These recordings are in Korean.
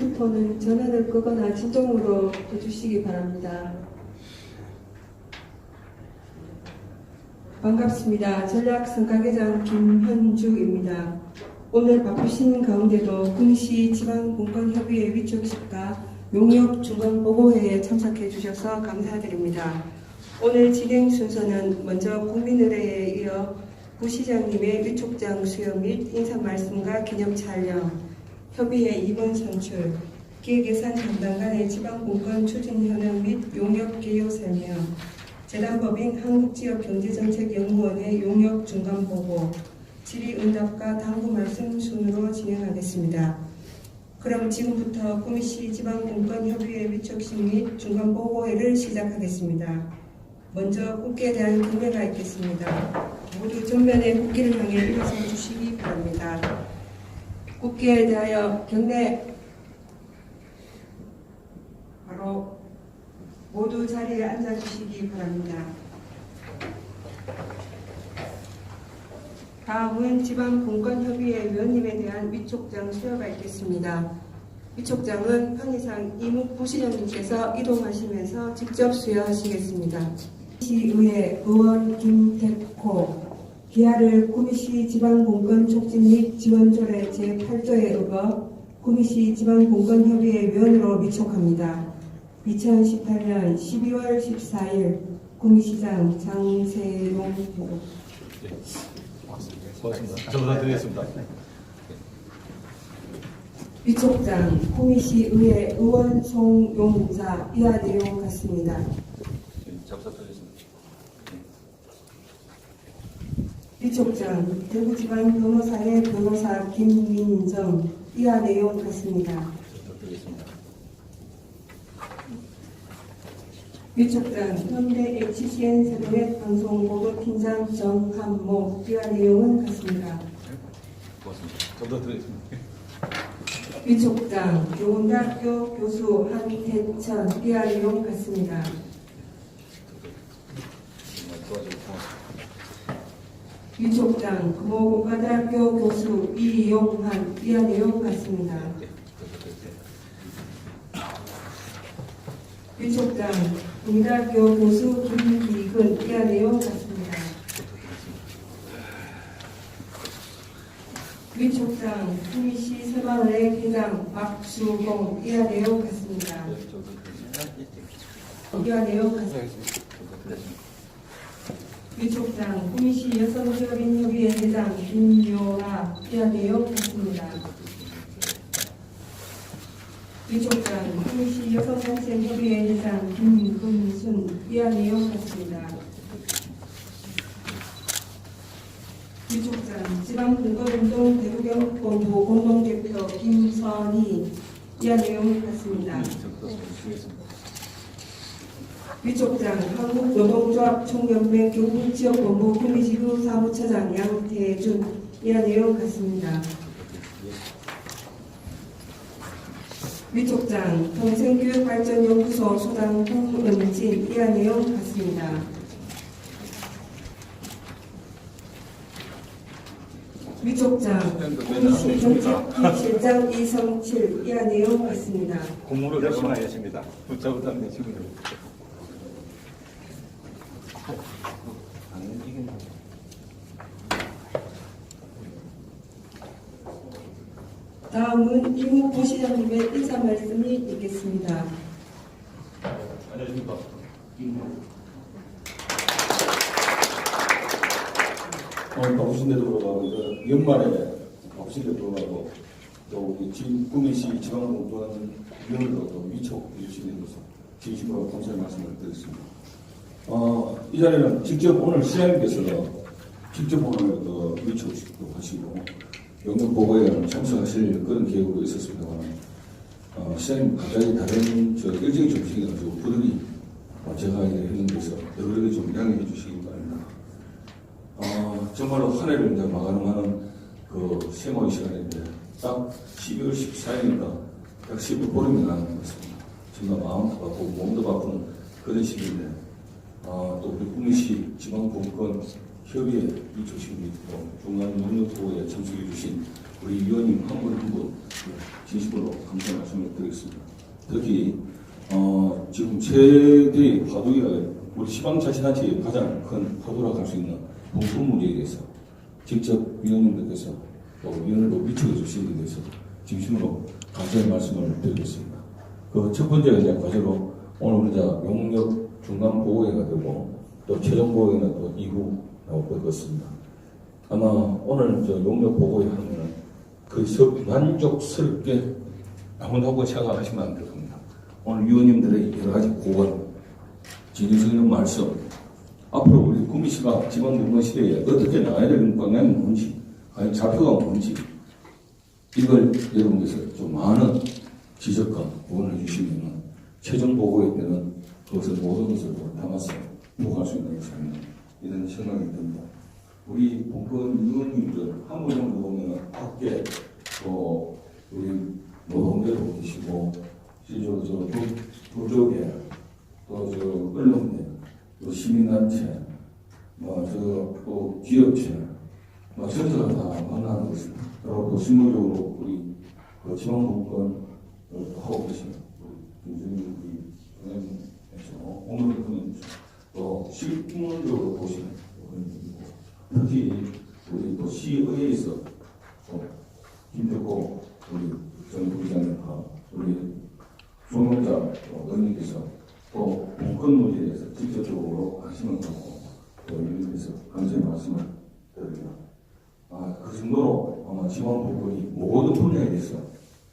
핸드폰은 전화를 끄거나 진동으로 해주시기 바랍니다. 반갑습니다. 전략성과계장 김현주입니다. 오늘 바쁘신 가운데도 군시 지방공권협의회 위촉식과 용역 중간보고회에 참석해 주셔서 감사드립니다. 오늘 진행 순서는 먼저 국민의례에 이어 부시장님의 위촉장 수여 및 인사 말씀과 기념 촬영, 협의회 입원 선출, 기획예산 담당 간의 지방공권 추진 현황 및 용역 개요 설명, 재단법인 한국지역경제정책연구원의 용역 중간보고, 질의응답과 당부 말씀 순으로 진행하겠습니다. 그럼 지금부터 구미시 지방공권협의회 위촉식 및 중간보고회를 시작하겠습니다. 먼저 국기에 대한 경례가 있겠습니다. 모두 전면에 국기를 향해 일어서 주시기 바랍니다. 국기에 대하여 경례. 바로 모두 자리에 앉아주시기 바랍니다. 다음은 지방공권협의회 위원님에 대한 위촉장 수여가 있겠습니다. 위촉장은 편의상 이묵 부시장님께서 이동하시면서 직접 수여하시겠습니다. 시의회 의원 김택호, 기하를 구미시 지방공권 촉진 및 지원조례 제8조에 의거 구미시 지방공권협의회 위원으로 위촉합니다. 2018년 12월 14일 구미시장 장세용 후보. 고맙습니다. 저보다 드리겠습니다. 위촉장 구미시의회 의원 송용자 이하 내용 같습니다. 잘 부탁드리겠습니다. 위촉장 대구지방 변호사의 변호사 김민정 이하 내용 같습니다. 부탁드리겠습니다. 위촉장 현대 HCN 세도넷 방송 보도팀장 정한모 이하 내용은 같습니다. 고맙습니다. 저보다 드리겠습니다. 위촉장 교원대학교 교수 한태천 이하 내용 같습니다. 도와주셔서 고맙습니다. 위촉장 금호공과대학교 교수 이용한 이하 내용 같습니다. 위촉장 국민대학교 교수 김기근 이하 내용 같습니다. 위촉장 구미시 새마을의 회장 박수홍 이하 내용 같습니다. 이하 내용 같습니다. 위촉장 구미시 여성지원인협의회 회장 김요라 이하 내용 같습니다. 위촉장 구미시 여성단체협의회 회장 김금순 이하 내용 같습니다. 위촉장 지방공권운동 대구경북본부 공동대표 김선희 이하 내용 같습니다. 위촉장 한국노동조합 총연맹 경북지역본부 구미지구 사무처장 양태준 이하 내용 같습니다. 위촉장 평생교육발전연구소 소장 홍은진 이하 내용 같습니다. 위촉장 구미시 정책실장 이성칠 이하 내용 같습니다. 공무로 내보내겠습니다. 저보다 드리겠습니다. 다음은 이묵 부시장님의 인사 말씀이 있겠습니다. 안녕하십니까. 바쁘신데도 불구하고 연말에 바쁘신데도 불구하고 또 우리 구미시 지방공권위원회로 또 위촉해 주시는 것을 진심으로 감사의 말씀을 드리겠습니다. 이 자리는 직접 오늘 시장님께서 직접 오늘 위촉식도 하시고 영역보고에 참석하실 그런 계획으로 있었습니다만 시장님 갑자기 다른 일정이 좀 생겨가지고 부득이 제가 있는 데서 여러 좀 양해해 주시기 바랍니다. 정말로 한 해를 이제 마감하는 그 세모의 시간인데 딱 12월 14일이니까 약 10보름이 나는 것 같습니다. 정말 마음도 바쁘고 몸도 바쁜 그런 시기인데 또 우리 구미시 지방공권 협의에 이주신 중간 용역보고에 참석해 주신 우리 위원님 한 분 한 분 진심으로 감사 말씀을 드리겠습니다. 특히 지금 최대의 파도가 우리 지방자치단체의 가장 큰 파도라고 할 수 있는 분권 문제에 대해서 직접 위원님들께서 또 위원으로 미쳐해 주신 데 대해서 진심으로 감사의 말씀을 드리겠습니다. 그 첫 번째가 이제 과제로 오늘 이제 용역 중간 보고회가 되고 또 최종 보고회는 또 이후 나올 것 같습니다. 아마 오늘 저 용역 보고회 하면 그 만족스럽게 나온다고 생각하시면 안 될 겁니다. 오늘 위원님들의 여러 가지 고언, 진정성 있는 말씀, 앞으로 우리 구미시가 지방정부 시대에 어떻게 나가야 되는 방향이 뭔지, 아니 좌표가 뭔지, 이걸 여러분께서 좀 많은 지적과 고언을 주시면 최종 보고회 때는 그것을 모든 것을 담아서 보고할 수 있는 것이 아닌가 이런 생각이 듭니다. 우리 본권 의원님들 한 분 정도 보면 밖에 또 우리 노동대도 계시고 실제로 저 부족에 또 저 언론계 또 시민단체 또 기업체 전체가 다 만나는 것입니다. 그리고 또 실무적으로 우리 그 지방본권을 하고 계신 우리 김준일 의원님께서 오늘은 또 실무적으로 보시는 의원님이고 특히 우리 또 시의회에서 김대고 우리 정부장님과 우리 조명자 의원님께서 또 본권 문제에 대해서 직접적으로 관심을 갖고 또 의원님께서 감사의 말씀을 드립니다. 그 정도로 아마 지방 본권이 모든 분야에 대해서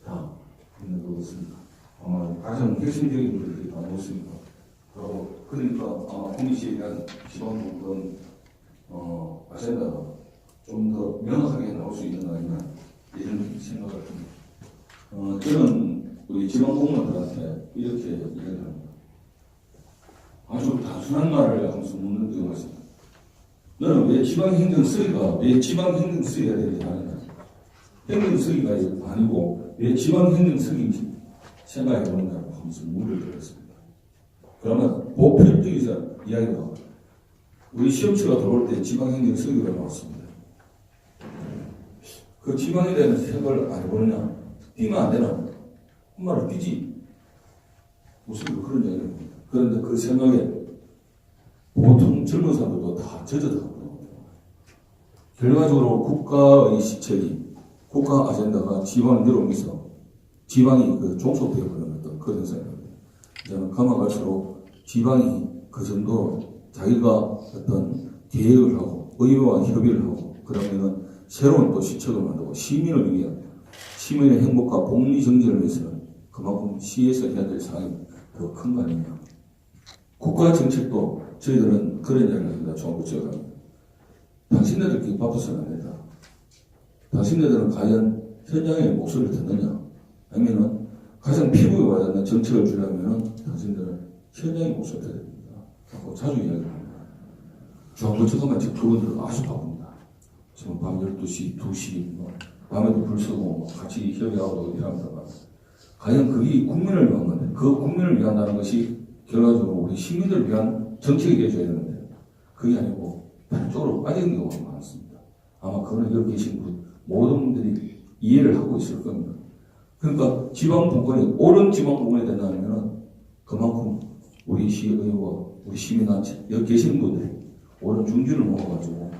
다 있는 것 같습니다. 아마 가장 핵심적인 분들이 다 모였습니다. 그러니까 구미시에 대한 지방 본권 아젠다가 좀 더 명확하게 나올 수 있는 거 아니냐 이런 생각을 듭니다. 저는 우리 지방 공무원들한테 이렇게 이야기를 합니다. 아주 단순한 말을 항상 묻는 경우가 있습니다. 너는 왜 지방행정수위가 왜 지방행정수위가 되지 않느냐? 행정수위가 아니고 왜 지방행정수위인지 생각해 보는다고 하면서 물을 드렸습니다. 그러면 보편적에서 이야기가 우리 시험치가 들어올 때 지방행정수위가 나왔습니다. 그 지방에 대한 생각을 안 해보느냐? 뛰면 안 되나? 한 말을 뛰지. 무슨 그런 얘기를 합니다. 그런데 그 생각에 보통 젊은 사람들도 다 젖어들어요. 결과적으로 국가의 시책이, 국가 아젠다가 지방에 들어오면서 지방이 그 종속되어 버렸던 그런 생각입니다. 저는 가만 갈수록 지방이 그 정도 자기가 어떤 계획을 하고 의회와 협의를 하고 그러면은 새로운 또 시책을 만들고 시민을 위한 시민의 행복과 복리 정진을 위해서는 그만큼 시에서 해야 될 사항이 더 큰 거 아니냐. 국가 정책도 저희들은 그런 이야기를 합니다. 정부 지역합니다. 당신네들끼리 바빠서는 안 된다. 당신네들은 과연 현장에 목소리를 듣느냐? 아니면은 가장 피부에 와닿는 정책을 주려면은 당신들은 현장에 목소리를 들어야 됩니다. 하고 자주 이야기를 합니다. 정부 지역만 지금 그분들은 아주 바쁩니다. 지금 밤 12시, 2시, 밤에도 불 쓰고 같이 협의하고 일합니다만 과연 그게 국민을 위한 건데 그 국민을 위한다는 것이 결과적으로 우리 시민들을 위한 정책이 되어줘야 되는데 그게 아니고 다른 쪽으로 빠지는 경우가 많습니다. 아마 그거는 여기 계신 분 모든 분들이 이해를 하고 있을 겁니다. 그러니까 지방 분권이 옳은 지방 분권이 된다면 그만큼 우리 시의회와 우리 시민단체 여기 계신 분들이 옳은 중지를 모아가지고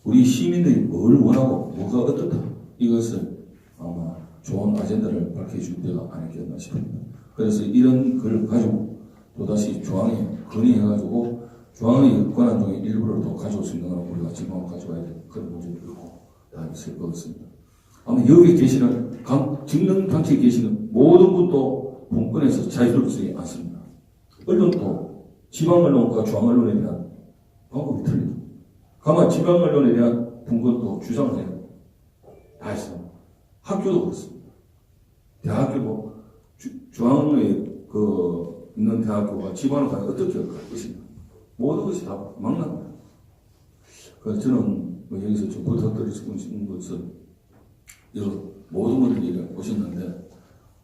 우리 시민들이 뭘 원하고 뭐가 어떻다 이것을 아마 좋은 아젠다를 밝혀줄 때가 아니겠나 싶습니다. 그래서 이런 걸 가지고 또다시 중앙에 건의해가지고 중앙의 권한 중에 일부를 또 가져올 수 있는 건 우리가 지방을 가져와야 될 그런 문제도 있고 다 있을 것 같습니다. 아마 여기 계시는 직능 단체에 계시는 모든 분도 본권에서 자유롭지 않습니다. 언론도 지방 언론과 중앙 언론에 대한 방법이 틀립니다. 가만 지방 언론에 대한 분권도 주장을 해요. 다 있습니다. 학교도 그렇습니다. 대학교도 중앙에 있는 대학교가 지방을 가면 어떻게 할 것인가. 모든 것이 다 망납니다. 그래서 저는 여기서 좀 부탁드리고 싶은 것은 모든 분들이 오셨는데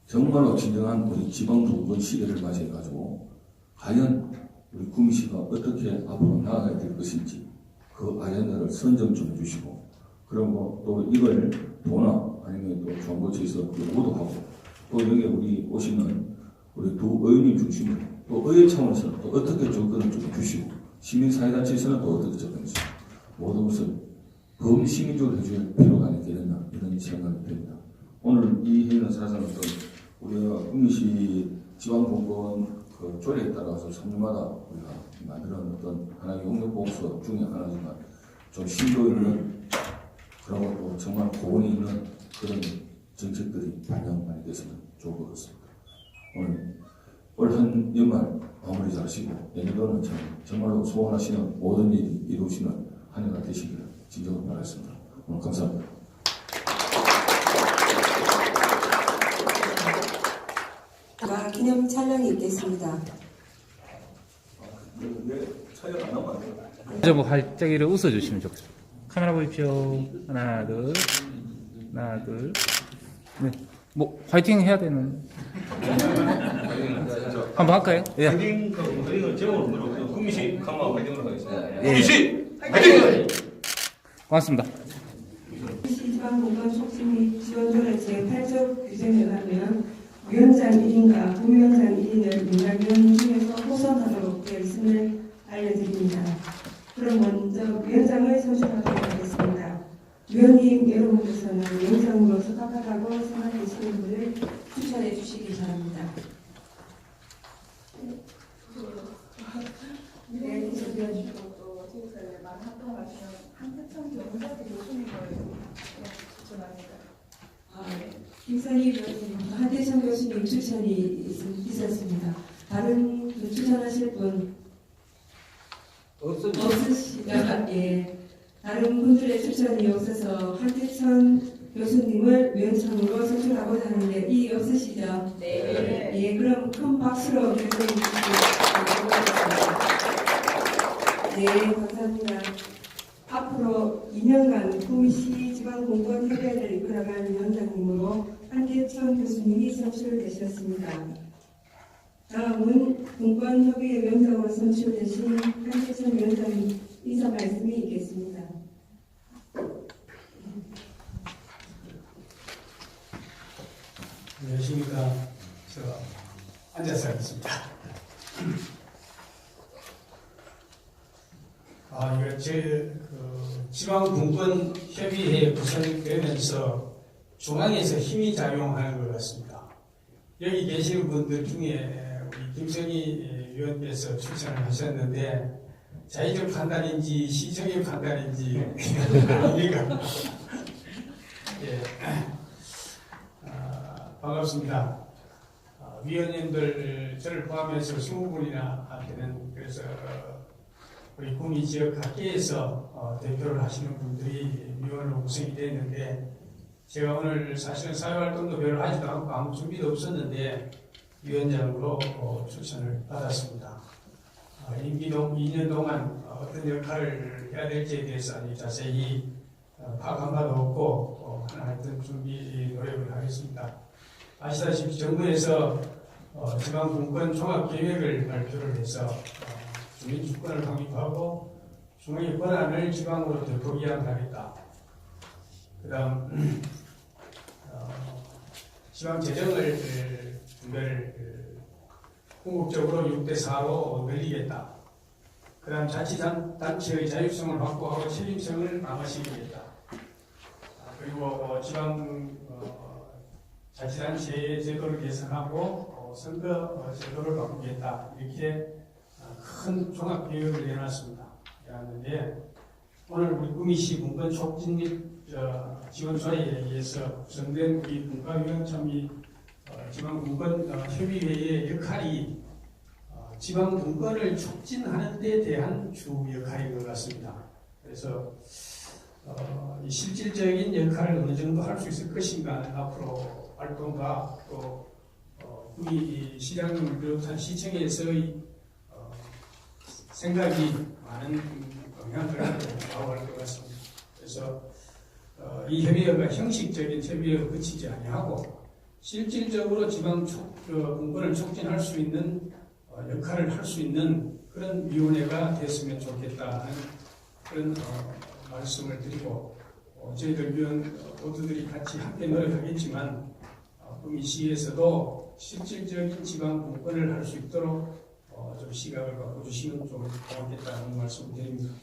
정말로 진정한 우리 지방분권 시대를 맞이해가지고 과연 우리 구미시가 어떻게 앞으로 나아가야 될 것인지 그 아젠다를 선정 좀 해주시고, 그리고 또 이걸 도나 아니면 또 정부처에서 보도하고, 또 여기 우리 오시는 우리 두 의원님 중심으로 또 의회 차원에서는 또 어떻게 접근을 좀 주시고, 시민사회단체에서는 또 어떻게 접근하시고, 모든 것을 범시민적으로 해줄 필요가 있겠느냐, 이런 생각이 듭니다. 오늘 이 회의는 사실은 어떤 우리가 국민시 지방공무원 그 조례에 따라서 3년마다 우리가 만드는 어떤 하나의 용역보고서 중에 하나지만 좀 심도 있는, 그리고 또 정말 고온이 있는 그런 정책들이 반영 많이 됐으면 좋을 것 같습니다. 오늘 올 한 연말 마무리 잘하시고 내년도는 정말로 소원하시는 모든 일이 이루어지는 한 해가 되시기를 진정으로 바라겠습니다. 오늘 감사합니다. 기념 촬영이 있겠습니다. 촬영 안 하면 안 돼요? 좀 활짝이를 웃어주시면 좋겠습니다. 카메라 보십시오. 하나, 둘. 하나, 둘. 네. 뭐, 화이팅 해야 되는. 한번 할까요? 예. 화이팅 제목을 뭐죠? 국민시 강화 화이팅으로 하겠습니다. 국민시 화이팅! 고맙습니다. 시지방공무원 촉진 및 지원조례 제8조 규정에 의하면 위원장 1인과 부위원장 1인을 민간위원 중에서 호선하도록 되어 있음을 알려드립니다. 그럼 먼저 위원장을 선출하도록 하겠습니다. 위원님 여러분께서는 위원장으로 적합하다고 생각되시는 분을 추천해 주시기 바랍니다. 네, 계속해주시고 또 지구사회에 많은 활동하시는 한태천 변호사 교수님을 추천합니다. 김선희 교수님, 한태천 교수님 추천이 있었습니다. 다른 추천하실 분 없으시다. 예. 다른 분들의 추천이 없어서 한태천 교수님을 위원장으로 선출하고자 하는데 이 없으시죠? 네. 예, 그럼 큰 박수로 위원장님 주시기 네, 감사합니다. 앞으로 2년간 구미시 지방공무원협의회를 이끌어갈 위원장님으로 한태천 교수님이 선출되셨습니다. 다음은 공무원협의회 위원장으로 선출되신 한태천 위원장님 인사 말씀이 있겠습니다. 안녕하십니까. 저 앉아서 하겠습니다. 이거 지방공무원협의회에 구성되면서 중앙에서 힘이 작용하는 것 같습니다. 여기 계시는 분들 중에 우리 김성희 위원께서 추천을 하셨는데 자의적 판단인지 시정의 판단인지 아니가 예. 반갑습니다. 위원님들 저를 포함해서 20분이나 되는, 그래서 우리 구미 지역 각계에서 대표를 하시는 분들이 위원으로 구성이 됐는데, 제가 오늘 사실은 사회활동도 별로 하지도 않고 아무 준비도 없었는데 위원장으로 추천을 받았습니다. 임기 2년 동안 어떤 역할을 해야 될지에 대해서 아주 자세히 파악한 바도 없고 하여튼 준비 노력을 하겠습니다. 아시다시피 정부에서 지방분권 종합계획을 발표를 해서 주민주권을 강조하고 중앙의 권한을 지방으로 더 이양하겠다. 그 다음 지방 재정을 궁극적으로 6대4로 늘리겠다. 그 다음 자치단체의 자율성을 확보하고 책임성을 강화시키겠다. 그리고 지방 자치단체의 제도를 개선하고 선거 제도를 바꾸겠다. 이렇게 큰 종합계획을 내놨습니다. 내놨는데 오늘 우리 구미시 분권 촉진 및 지원조례에 의해서 구성된 우리 분과위원회 및 지방분권협의회의 역할이 지방분권을 촉진하는 데 대한 주 역할인 것 같습니다. 그래서 이 실질적인 역할을 어느 정도 할 수 있을 것인가 하는 앞으로 활동과 또 구미 시장님을 비롯한 시청에서의 생각이 많은 영향을 좌우할 것 같습니다. 그래서 이 협의회가 형식적인 협의회로 그치지 아니하고 실질적으로 지방 분권을 촉진할 수 있는 역할을 할 수 있는 그런 위원회가 됐으면 좋겠다는 그런 말씀을 드리고 저희들 위원 모두들이 같이 함께 노력하겠지만 구미시에서도 실질적인 지방 분권을 할 수 있도록 좀 시각을 바꿔주시면 좀 고맙겠다는 말씀을 드립니다.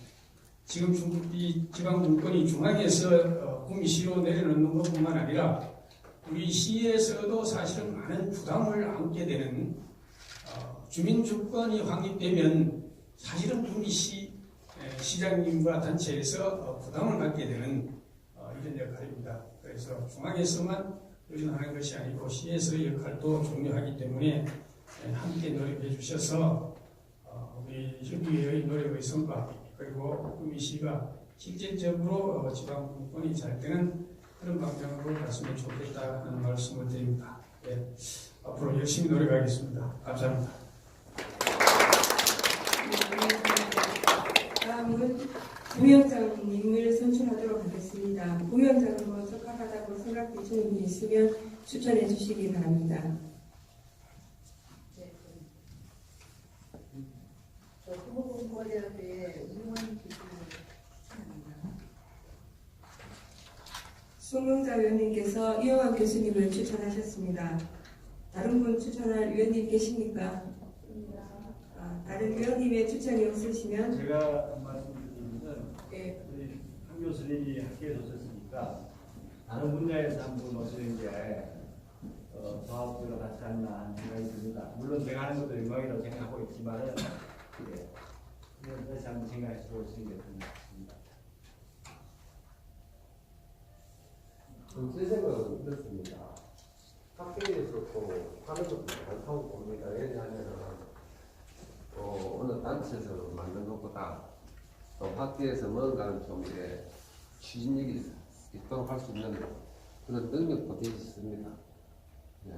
지금 이 지방 분권이 중앙에서 구미시로 내려놓는 것뿐만 아니라 우리 시에서도 사실은 많은 부담을 안게 되는 주민 주권이 확립되면 사실은 구미시 시장님과 단체에서 부담을 갖게 되는 이런 역할입니다. 그래서 중앙에서만 의존하는 것이 아니고 시에서의 역할도 중요하기 때문에 함께 노력해 주셔서 우리 협의회의 노력의 성과 그리고 구미시가 실질적으로 지방분권이 잘 되는 그런 방향으로 갔으면 좋겠다 하는 말씀을 드립니다. 네, 앞으로 열심히 노력하겠습니다. 감사합니다. 다음은 부위원장님을 선출하도록 하겠습니다. 부위원장으로 적합하다고 생각되시는 분이 있으면 추천해 주시기 바랍니다. 저 후보군거리에 의원 기준을 추천합니다. 송영자 의원님께서 이영환 교수님을 추천하셨습니다. 다른 분 추천할 의원님 계십니까? 다른 의원님의 추천이 없으시면 제가 말씀드리는 예, 우리 한 교수님이 학교에 오셨으니까 다른 분야에서 한분 오시는 게 저하고 같지 않나 하는 생각이 듭니다. 물론 제가 하는 것도 영광이라고 생각하고 있지만은 다시 한번 생각해 보시는 게 좋은 것 같습니다. 제 생각은 이렇습니다. 학교에서 또 하는 것도 많다고 봅니다. 왜냐하면 어느 단체에서 만든 것보다 또 학교에서 뭔가를 좀 이렇게 추진력이 있도록 할 수 있는 그런 능력도 되어 있습니다. 네.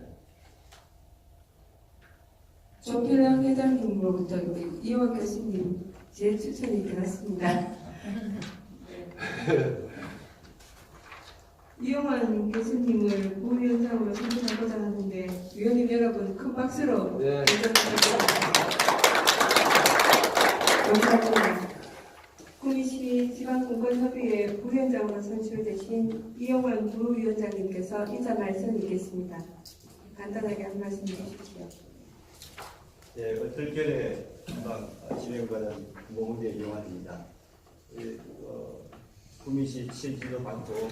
조필영 회장님으로부터 이영환 교수님 제 추천이 들었습니다. 이영환 교수님을 부위원장으로 선출하고자 하는데 위원님 여러분 큰 박수로 네. 감사합니다. 구미시 지방공권협의회 부위원장으로 선출되신 이영환 부위원장님께서 인사 말씀 있겠습니다. 간단하게 한 말씀 해주십시오. 예, 얼떨결에 금방 진행받은 모문대 이용환입니다. 구미시 지도 받고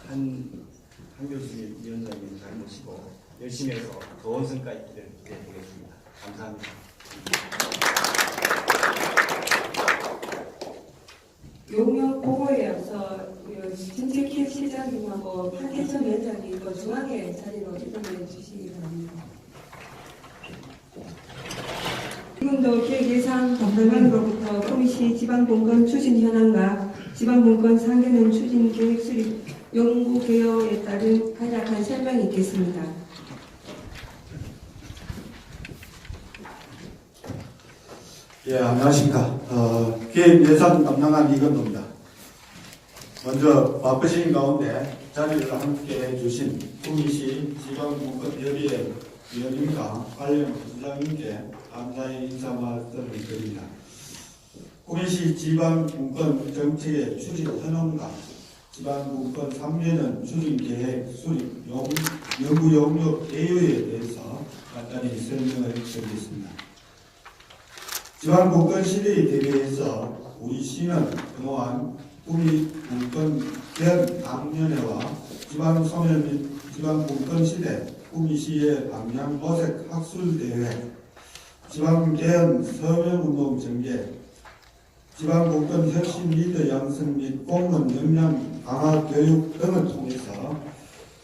한 교수님 위원장님 잘 모시고 열심히 해서 좋은 성과 있기를 기대해 보겠습니다. 감사합니다. 용역 보고에 앞서 진택희 시장님하고潘태천 위원장이 또 중앙에 자리로 이동해 주시기 바랍니다. 지금도 기획예산 담당관으로부터 구미시 지방분권 추진 현황과 지방분권 상계는 추진 계획 수립 연구 개요에 따른 간략한 설명이 있겠습니다. 예, 안녕하십니까. 기획 예산 담당한 이건도입니다. 먼저 바쁘신 가운데 자리를 함께 해주신 구미시 지방분권협의회 위원님과 관련 부장님께 감사의 인사 말씀을 드립니다. 구미시 지방분권 정책의 추진 현황과 지방분권 3년은 추진 계획 수립 연구 용역 개요에 대해서 간단히 설명을 드리겠습니다. 지방분권 시대에 대비해서 우리 시는 그동안 구미분권 전 당년회와 지방소멸 및 지방분권 시대 구미시의 방향 모색 학술대회, 지방개헌 서명운동 전개, 지방분권 혁신 리더 양성 및 공무원 역량 강화 교육 등을 통해서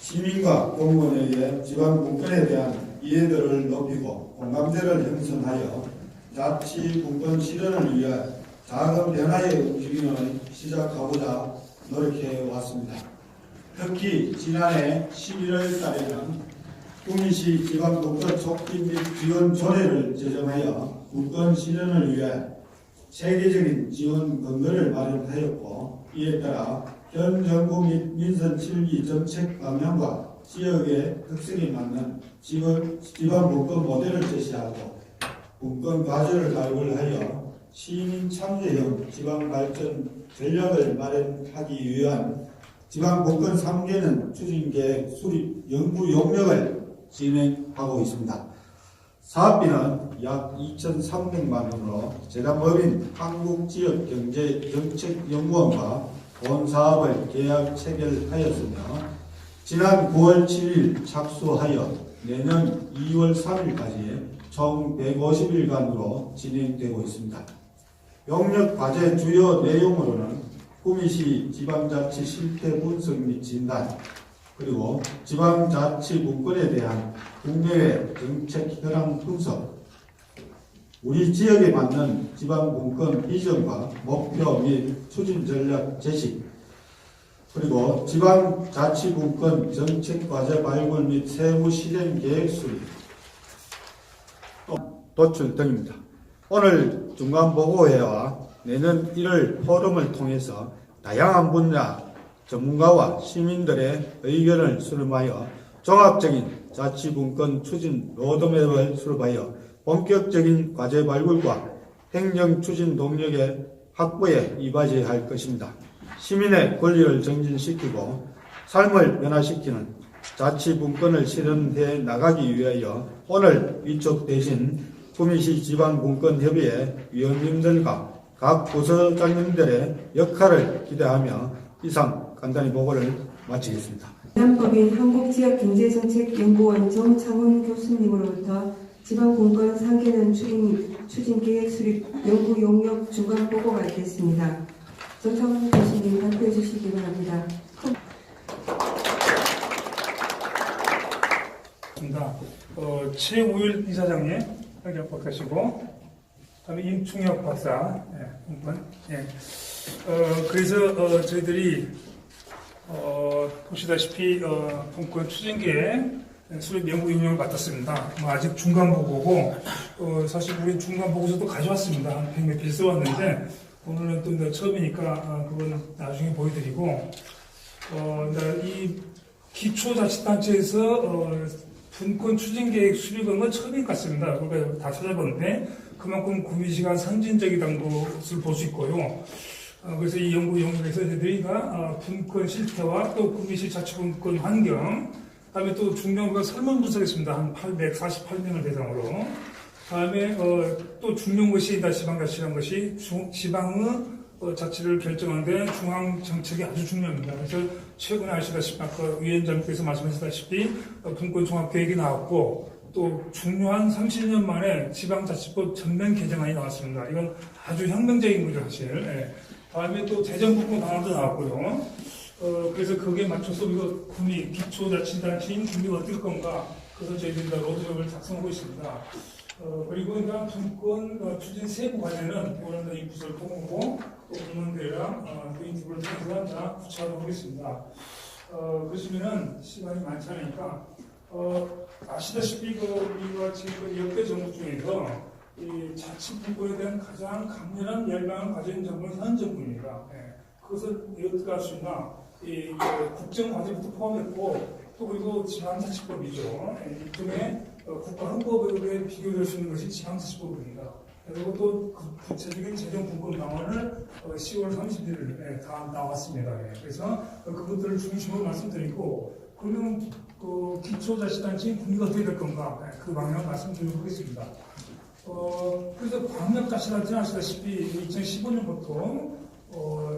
시민과 공무원에게 지방분권에 대한 이해도를 높이고 공감대를 형성하여 자치분권 실현을 위해 작은 변화의 움직임을 시작하고자 노력해 왔습니다. 특히 지난해 11월 달에는 구미시 지방분권 촉진 및 지원 조례를 제정하여 분권 실현을 위해 세계적인 지원 근거를 마련하였고, 이에 따라 현 정부 및 민선 7기 정책 방향과 지역의 특성에 맞는 지방분권 모델을 제시하고 분권 과제를 발굴하여 시민 참여형 지방발전 전략을 마련하기 위한 지방분권 3개는 추진계획 수립 연구 용역을 진행하고 있습니다. 사업비는 약 2,300만 원으로 재단법인 한국지역경제정책연구원과 본 사업을 계약 체결하였으며 지난 9월 7일 착수하여 내년 2월 3일까지 총 150일간으로 진행되고 있습니다. 용역 과제 주요 내용으로는 구미시 지방자치 실태 분석 및 진단, 그리고 지방자치 분권에 대한 국내외 정책 현황 분석, 우리 지역에 맞는 지방분권 비전과 목표 및 추진 전략 제시, 그리고 지방자치분권 정책과제 발굴 및 세부 실행 계획 수립, 도출 등입니다. 오늘 중간보고회와 내년 1월 포럼을 통해서 다양한 분야 전문가와 시민들의 의견을 수렴하여 종합적인 자치분권 추진 로드맵을 수립하여 본격적인 과제 발굴과 행정 추진 동력의 확보에 이바지해야 할 것입니다. 시민의 권리를 정진시키고 삶을 변화시키는 자치분권을 실현해 나가기 위하여 오늘 이쪽 대신 구미시 지방분권협의회 위원님들과 각 부서장님들의 역할을 기대하며 이상 간단히 보고를 마치겠습니다. 재단법인 한국지역경제정책연구원 정창훈 교수님으로부터 지방분권 3개는 추진계획 수립 연구 용역 중간 보고가 있겠습니다. 정창훈 교수님 발표해 주시기 바랍니다. 최우일 이사장님 여기 합격하시고, 다음에 임충혁 박사, 분권. 그래서 저희들이 보시다시피 분권 추진계획 수립 연구 인용을 맡았습니다. 아직 중간 보고고, 사실 우리 중간 보고서도 가져왔습니다. 한 100몇 페이지 써왔는데, 오늘은 또 처음이니까 그건 나중에 보여드리고, 이 기초자치단체에서 분권 추진계획 수립한 건 처음인 것 같습니다. 그러니까 다 찾아봤는데, 그만큼 구미시가 선진적이라는 것을 볼 수 있고요. 그래서 이 연구 용역에서 저희가 분권 실태와 또 구미시 자치분권 환경, 다음에 또 중요한 설문 분석했습니다. 한 848명을 대상으로. 다음에 또 중요한 것이 지방자치라는 것이 지방의 자치를 결정하는 데 중앙 정책이 아주 중요합니다. 그래서 최근에 아시다시피 아까 위원장님께서 말씀하셨다시피 분권 종합계획이 나왔고, 또 중요한 30년 만에 지방자치법 전면 개정안이 나왔습니다. 이건 아주 혁명적인 거죠, 사실. 다음에 또 재정분권 방안도 나왔고요. 그래서 거기에 맞춰서 이거 구미, 기초자치단체인 구미가 어떻게 할 건가, 그래서 저희들이 로드맵을 작성하고 있습니다. 그리고 일단 분권 추진 세부 과제는 오늘 이 부서를 통하고 또 공무원들이랑 또 인터뷰를 통해서 다 구체화하도록 하겠습니다. 그러시면은 시간이 많지 않으니까 아시다시피 우리가 지금 역대 정부 중에서 이 자치분권에 대한 가장 강렬한 열망을 가진 정부는 현 정부입니다. 그것을 어떻게 할 수 있나? 이 국정과제부터 포함했고, 또 그리고 지방자치법이죠. 일종의 국가헌법에 비교될 수 있는 것이 지방자치법입니다. 그리고 또 구체적인 재정분권 방안을 10월 30일 다 나왔습니다. 그래서 그것들을 중심으로 말씀드리고, 그러면 기초자치단체인 구미가 어떻게 될 건가? 그 방향을 말씀드리도록 하겠습니다. 그래서 광역자치단체는 아시다시피 2015년부터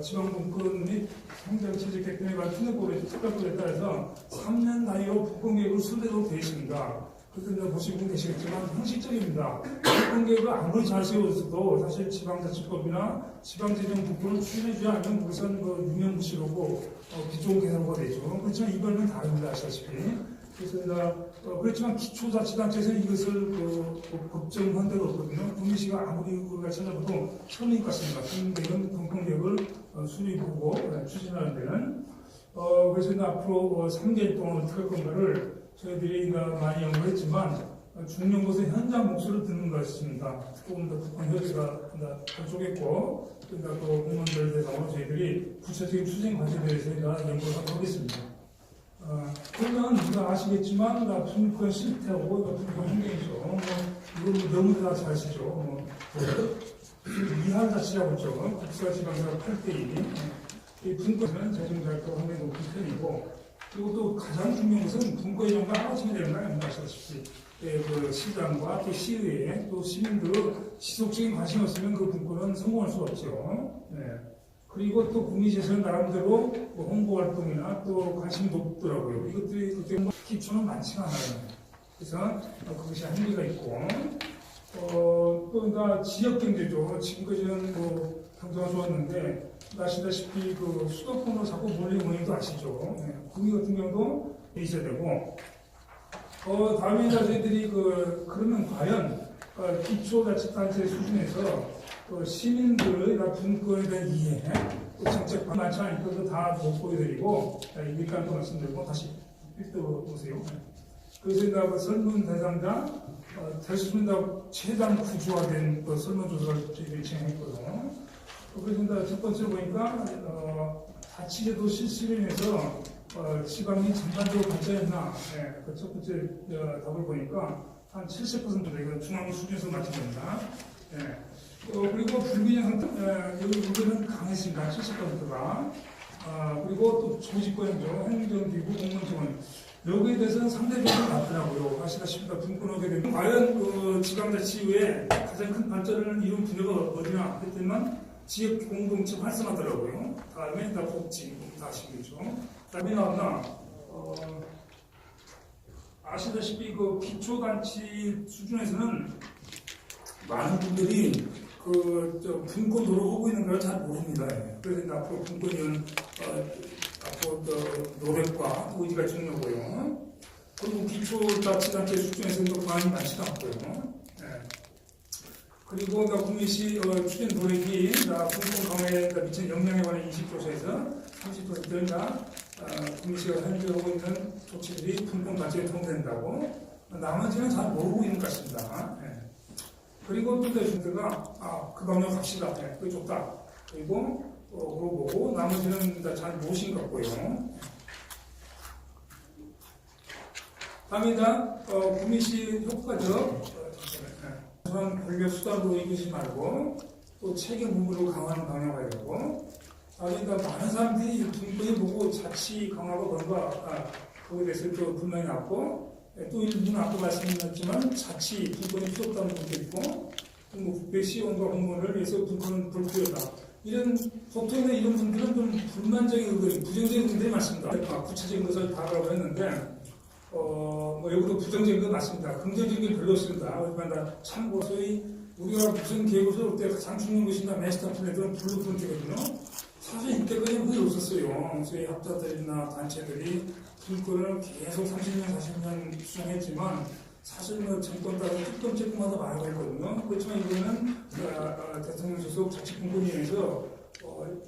지방분권 및 행정체제 개편에 관한 특별법에 따라서 3년 단위로 분권계획을 순대로 되어 있습니다. 그래서 보시면 계시겠지만 형식적입니다. 분권계획을 아무리 잘 세워서도 사실 지방자치법이나 지방재정분권을 추진해주지 않으면 우선 유명무실하고 기존 계산부가 되죠. 그렇지만 이번에는 다릅니다. 아시다시피. 그래서 그렇지만 기초자치단체에서는 이것을 법정한 데가 없거든요. 구미시가 아무리 우리가 찾아봐도 처음인 것 같습니다. 국민계획은 분권계획을 수립하고 추진하는 데는. 그래서 앞으로 3개월 동안 어떻게 할 건가를 저희들이 많이 연구했지만 중요한 것은 현장 목소리를 듣는 것입니다. 특히 오늘 분권협의가 쪼갰고, 또 공무원들 대상으로 저희들이 구체적인 추진 과제에 대해서 연구를 하도록 하겠습니다. 그러면 우리가 아시겠지만 분권 실태하고 분권 환경이죠. 이건 너무 다 잘 쓰죠. 이한자치라고 있죠. 국가지방자가 8대2. 이 분권은 재정자율도 상당히 높은 편이고, 그리고 또 가장 중요한 것은 분권이 정말 하나쯤이 되는 거 아닙니까? 아시다시피. 그 시장과 또 시의회, 또 시민들 지속적인 관심이 없으면 그 분권은 성공할 수가 없죠. 네. 그리고 또 국민재선 나름대로 뭐 홍보활동이나 또 관심이 높더라고요. 이것들이 그때 기초는 많지가 않아요. 그래서 그것이 한계가 있고, 또 그러니까 지역경제죠. 지금까지는 뭐 경제가 좋았는데, 아시다시피 그 수도권으로 자꾸 몰리는 원인도 아시죠. 네. 국민 같은 경우도 있어야 되고, 다음에 저희들이 그러면 과연 기초자치단체 수준에서 시민들의 분권에 대한 이해, 또 정책 많지 않으니까 다 못 보여드리고, 일단 또 말씀드리고, 다시 또 보세요. 그래서 설문 대상자, 대수민당 최단 구조화된 설문조사를 저희들이 진행했거든요. 그래서 첫 번째로 보니까, 자치제도 실시령에서 지방이 전반적으로 발전했나, 네, 그 첫 번째 답을 보니까 한 70% 이건 중앙 수준에서 맞춘 겁니다. 네. 그리고 불균형 상태, 여기는 강했습니다. 70%가. 그리고 또 조직권이죠. 행정기구, 공무원 여기에 대해서는 상대적으로 낮더라고요. 아시다시피 분권하게 되면 과연 지방자치 외에 가장 큰 발전을 이룬 분야가 어디냐 했더니만 지역 공동체 활성화더라고요. 다음에 복지, 다 아시겠죠. 다음에 나왔나, 아시다시피 그 기초단체 수준에서는 많은 분들이 분권 노력하고 있는 걸 잘 모릅니다. 그래서 앞으로 분권위원, 앞으로 노력과 의지가 중요하고요. 그리고 기초자치단체 수준에서도 많이 많지도 않고요. 네. 그리고 국민시 추진 노력이 분권 강화에 미친 영향에 관한 인식조사에서 30%가 국민시가 현재 하고 있는 조치들이 분권 발전에 도움된다고, 나머지는 잘 모르고 있는 것 같습니다. 네. 그리고 또 대중들가 그 방향 갑시다. 네, 그게 좋다. 그리고 그러고 보고 나머지는 잘 모르신 것 같고요. 다음에 국민시 효과적 권력 수단으로 이기지 말고 또 책임 의무를 강화하는 방향을 해야 되고, 그러니까 많은 사람들이 분권을 보고 자치 강화가 뭔가 그거에 대해서 또 불만이 났고, 또 일부는 아까 말씀드렸지만 자치 분권이 필요 없다는 분도 있고, 뭐 국회시의원과 공무원을 위해서 분권은 불필요하다. 이런 보통의 이런 분들은 좀 불만적인 의견, 부정적인 의견들이 많습니다. 구체적인 것을 다루라고 했는데, 뭐 여기도 부정적인 건 맞습니다. 긍정적인 게 별로 없습니다. 그러니까 참고 소위 우리가 무슨 계획을 세울 때 가장 중요한 것이나 마스터 플랜은 블루프린트거든요. 사실 이때까지 그게 없었어요. 소위 학자들이나 단체들이 분권을 계속 30년, 40년 주장했지만 사실 뭐 정권 따라 조금마다 말하고 있거든요. 그렇지만 이거는 대통령 소속 자치분권위원회에서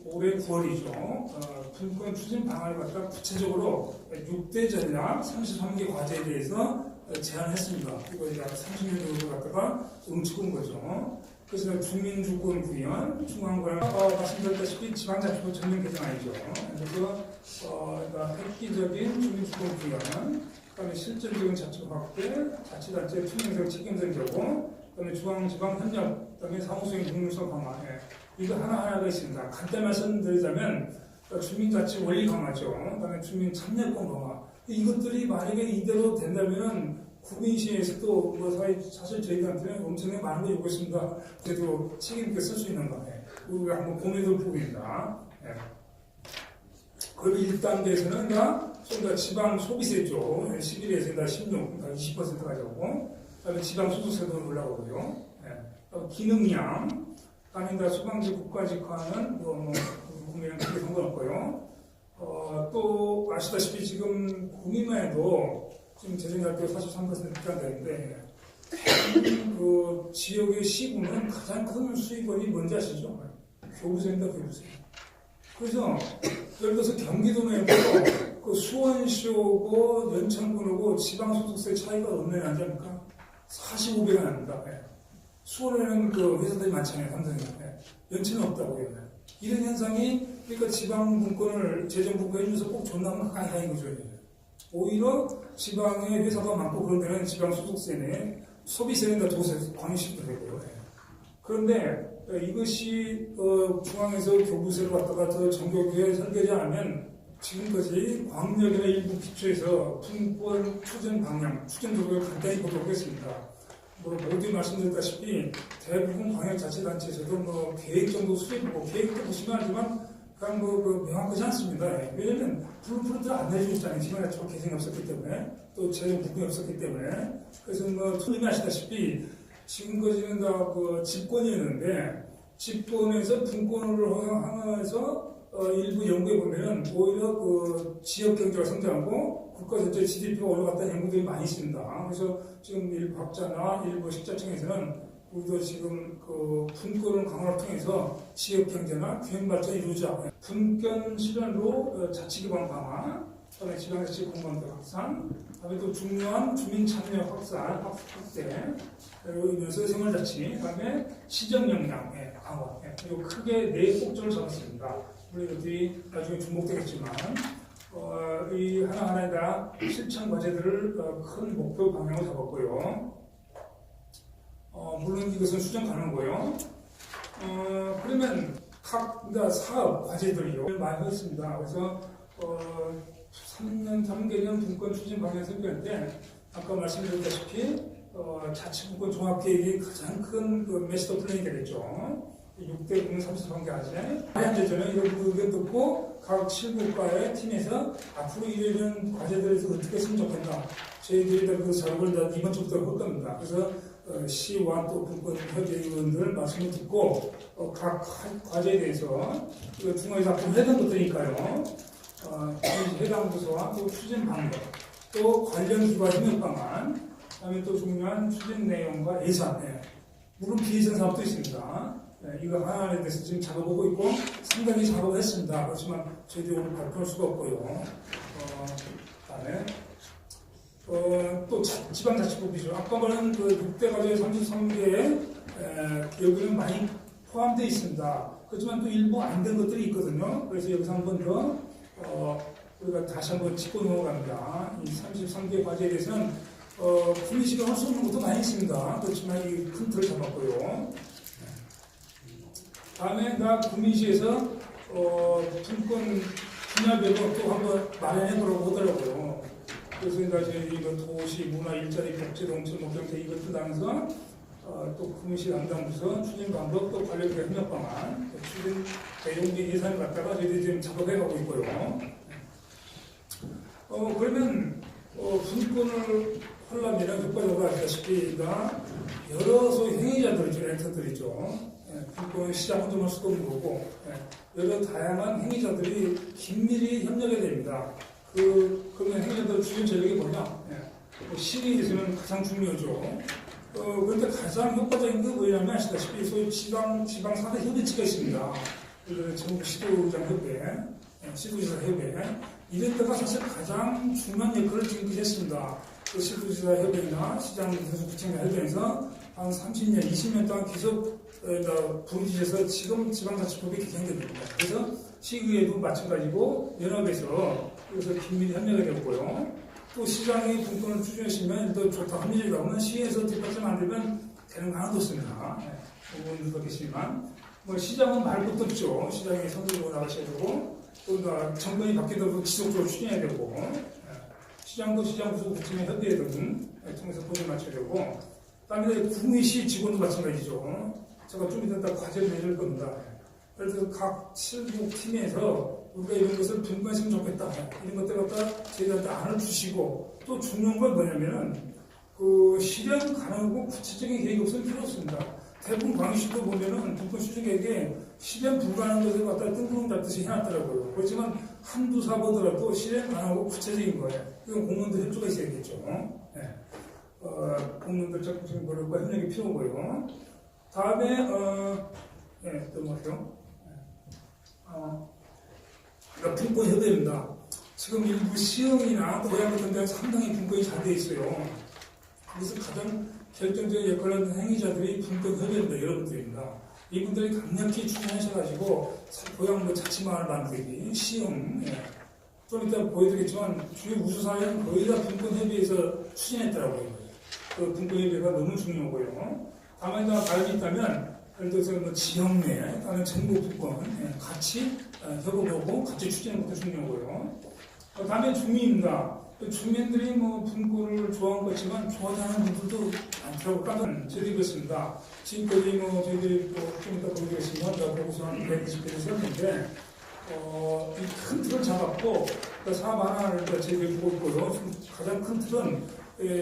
올해 9월이죠. 분권 추진 방안을 갖다 구체적으로 6대 전략 33개 과제에 대해서 제안했습니다. 이거 이제 30년 정도 갖다가 응축한 거죠. 그래서 주민주권 구현, 중앙과 말씀드렸다시피 지방자치도 전면 개정안이죠. 그래서 그러니까 획기적인 주민주권 구현, 그다음에 실질적인 자치 확대, 자치단체 투명성 책임성 제고, 그다음에 중앙지방 협력, 그다음에 사무소의 능률성 강화. 이거 하나하나가 있습니다. 간단히 말씀드리자면 주민자치 원리 강화죠. 그다음에 주민 참여권 강화. 이것들이 만약에 이대로 된다면은 국민시에서도 뭐 사실 저희들한테는 엄청나게 많은 거 요구했습니다. 그래도 책임있게 쓸 수 있는 거. 우리가 한번 고민해볼 부분입니다. 그리고 1단계에서는 좀 더 지방 소비세죠. 11에서 16, 20% 가져오고, 그다음에 지방 소득세도 올라오고요. 기능량, 그다음에 소방지 국가직화는 국민은 크게 상관없고요. 또 아시다시피 지금 국민만 해도 지금 재정자율 43% 집단되는데 그 지역의 시군은 가장 큰 수익원이 뭔지 아시죠? 교부세입니다, 교부세. 그래서 예를 들어서 경기도는 그 수원시하고 연천군하고 지방소득세 차이가 얼마나 나지 않습니까? 45배가 납니다. 수원에는 그 회사들이 많잖아요, 삼성이. 연천은 없다고요. 이런 현상이 그러니까 지방 분권을 재정 분권해 주면서 꼭 존나면 아닌 거죠. 오히려 지방에 회사가 많고 그런 데는 지방 소득세네, 소비세는 다 도세, 광역시도 되고요. 그런데 이것이 중앙에서 교부세를 갖다가 더 정교하게 설계하지 않으면 지금까지 광역이나 일부 기초에서 분권 추진 방향, 추진 도구를 간단히 보도록 하겠습니다. 모두 말씀드렸다시피 대부분 광역자치단체에서도 계획 정도 수립하고 계획도 보시면 알지만 그냥 명확하지 않습니다. 왜냐면 블루프린트를 안 내주고 있잖아요. 지금까지 저 개성이 없었기 때문에 또 재정 부분이 없었기 때문에 그래서 손님이 아시다시피 지금까지는 다 집권이었는데 집권에서 분권을 하면서 일부 연구에 보면은 오히려 지역 경제가 성장하고 국가 전체 GDP가 올라갔다는 연구들이 많이 있습니다. 그래서 지금 일부 학자나 일부 식자청에서는 우리도 지금 분권을 강화를 통해서 지역 경제나 균형 발전을 이루자. 분권 실현으로 자치기반 강화, 그다음에 지방자치 공간도 확산, 그다음에 또 중요한 주민 참여 확대, 그리고 이면서 생활자치, 그다음에 시정 역량의 강화. 그리고 크게 네 목적을 잡았습니다. 우리 이것들이 나중에 주목되겠지만 이 하나하나에 다 실천 과제들을 큰 목표 방향을 잡았고요. 물론 이것은 수정 가능하고요. 그러면 각 사업 과제들이요 많이 했습니다. 그래서 3개년 분권 추진 방향 설계할 때 아까 말씀드렸다시피 자치분권 종합계획이 가장 큰 메시터 플랜이 되겠죠. 6대 국민 33개 과제. 안 되잖아요. 이런 의견 듣고 각 7국가의 팀에서 앞으로 이런 과제들에서 어떻게 했으면 좋겠나. 저희들이 그 작업을 이번 주부터 할 겁니다. 그래서 시와 또 분권 협의위원들 말씀을 듣고 각 과제에 대해서 중앙에서 앞으로 해당 것들이니까요. 해당 부서와 또 추진 방법, 또 관련 기관 협력 방안, 그다음에 또 중요한 추진 내용과 예산. 물론 비예산 사업도 있습니다. 이거 하나에 대해서 지금 작업하고 있고 상당히 작업을 했습니다. 그렇지만 저희들이 오늘 발표할 수가 없고요. 그다음에 또 지방자치법이죠. 아까 말한 6대 과제 33개에 여기는 많이 포함되어 있습니다. 그렇지만 또 일부 안 된 것들이 있거든요. 그래서 여기서 한 번 더 우리가 다시 한번 짚고 넘어갑니다. 이 33개 과제에 대해서는 구미시가 할 수 없는 것도 많이 있습니다. 그렇지만 이 큰 틀을 잡았고요. 다음에 구미시에서 분권 분야별로 또 한번 마련해보라고 하더라고요. 그래서 저희 도시, 문화, 일자리, 복지, 농촌, 목경제 이것도 하면서 또 구미시 담당부서 추진 방법, 또 관련된 협력 방안, 추진 내용의 예산을 갖다가 저희들이 지금 작업해가고 있고요. 그러면 분권을 하려면 효과적으로 아시다시피 여러 소위 행위자들이죠, 액터들이죠. 분권은 시장 혼자 할 수도 없는 거고 여러 다양한 행위자들이 긴밀히 협력해야 됩니다. 그러면 행위자들 주요 전력이 뭐냐? 시리즈는 가장 중요하죠. 그런데 가장 효과적인 게 뭐냐면 아시다시피 소위 지방 사대 협의체가 있습니다. 전국 시도의장 협회, 시도지사 협회 이런 데가 사실 가장 중요한 역할을 지금까지 했습니다. 그 시도지사 협회나 시장 구청장 협회에서 한 30년, 20년 동안 계속 부르짖어서 지금 지방자치법이 개정됩니다. 그래서 시의회도 마찬가지고 연합에서 그래서 긴밀히 협력이 되었고요. 또 시장이 분권을 추진하시면 또 좋다 합리적이다 하면 시에서 뒷받침 안 되면 되는 거 하나도 없습니다. 의원들도 계시지만 시장은 말 것도 없죠. 시장이 선두적으로 나가셔야 되고 또 정권이 바뀌어도 지속적으로 추진해야 되고 시장도 시장 부서 구청의 협의회 등 통해서 보조 맞춰야 되고 그다음에 구미시 직원도 마찬가지죠. 제가 좀 이따 과제를 내릴 겁니다. 그래서 각 7국 팀에서 우리가 이런 것을 분권했으면 좋겠다. 이런 것들 갖다 저희들한테 안을 주시고 또 중요한 건 뭐냐면은 실현 가능하고 구체적인 계획이 없으면 필요 없습니다. 대부분 광역시도 보면은 분권 추진 계획에 실현 불가능한 것을 갖다 뜬구름 잡듯이 해놨더라고요. 그렇지만 한두 사보더라도 실현 가능하고 구체적인 거예요. 이건 공무원들 협조가 있어야겠죠. 공무원들 적극적인 노력과 협력이 필요하고요. 다음에 또 뭐죠? 분권 협의입니다. 지금 일부 시흥이나 고향 같은 데는 상당히 분권이 잘 되어 있어요. 그래서 가장 결정적인 역할을 하는 행위자들이 분권 협의입니다. 여러분들입니다. 이분들이 강력히 추진하셔가지고 고향 자치마을 만들기, 시흥, 좀 이따 보여드리겠지만 주요 우수사회는 거의 다 분권 협의에서 추진했더라고요. 그 분권 협의가 너무 중요하고요. 다만 다름이 있다면 예를 들어서 뭐 지역 내, 또는 전국 분권 같이 협업하고 같이 추진하는 것도 중요하고요. 다음에 주민입니다. 주민들이 뭐 분권을 좋아하는 것이지만 좋아하지 않는 분들도 많더라고 깜짝 저희들이 그렇습니다. 지금까지 뭐 저희들이 좀 이따 보겠지만 보고서 한 120개를 썼는데 이 큰 틀을 잡았고 사업 하나를 저희들이 보고 있고요. 가장 큰 틀은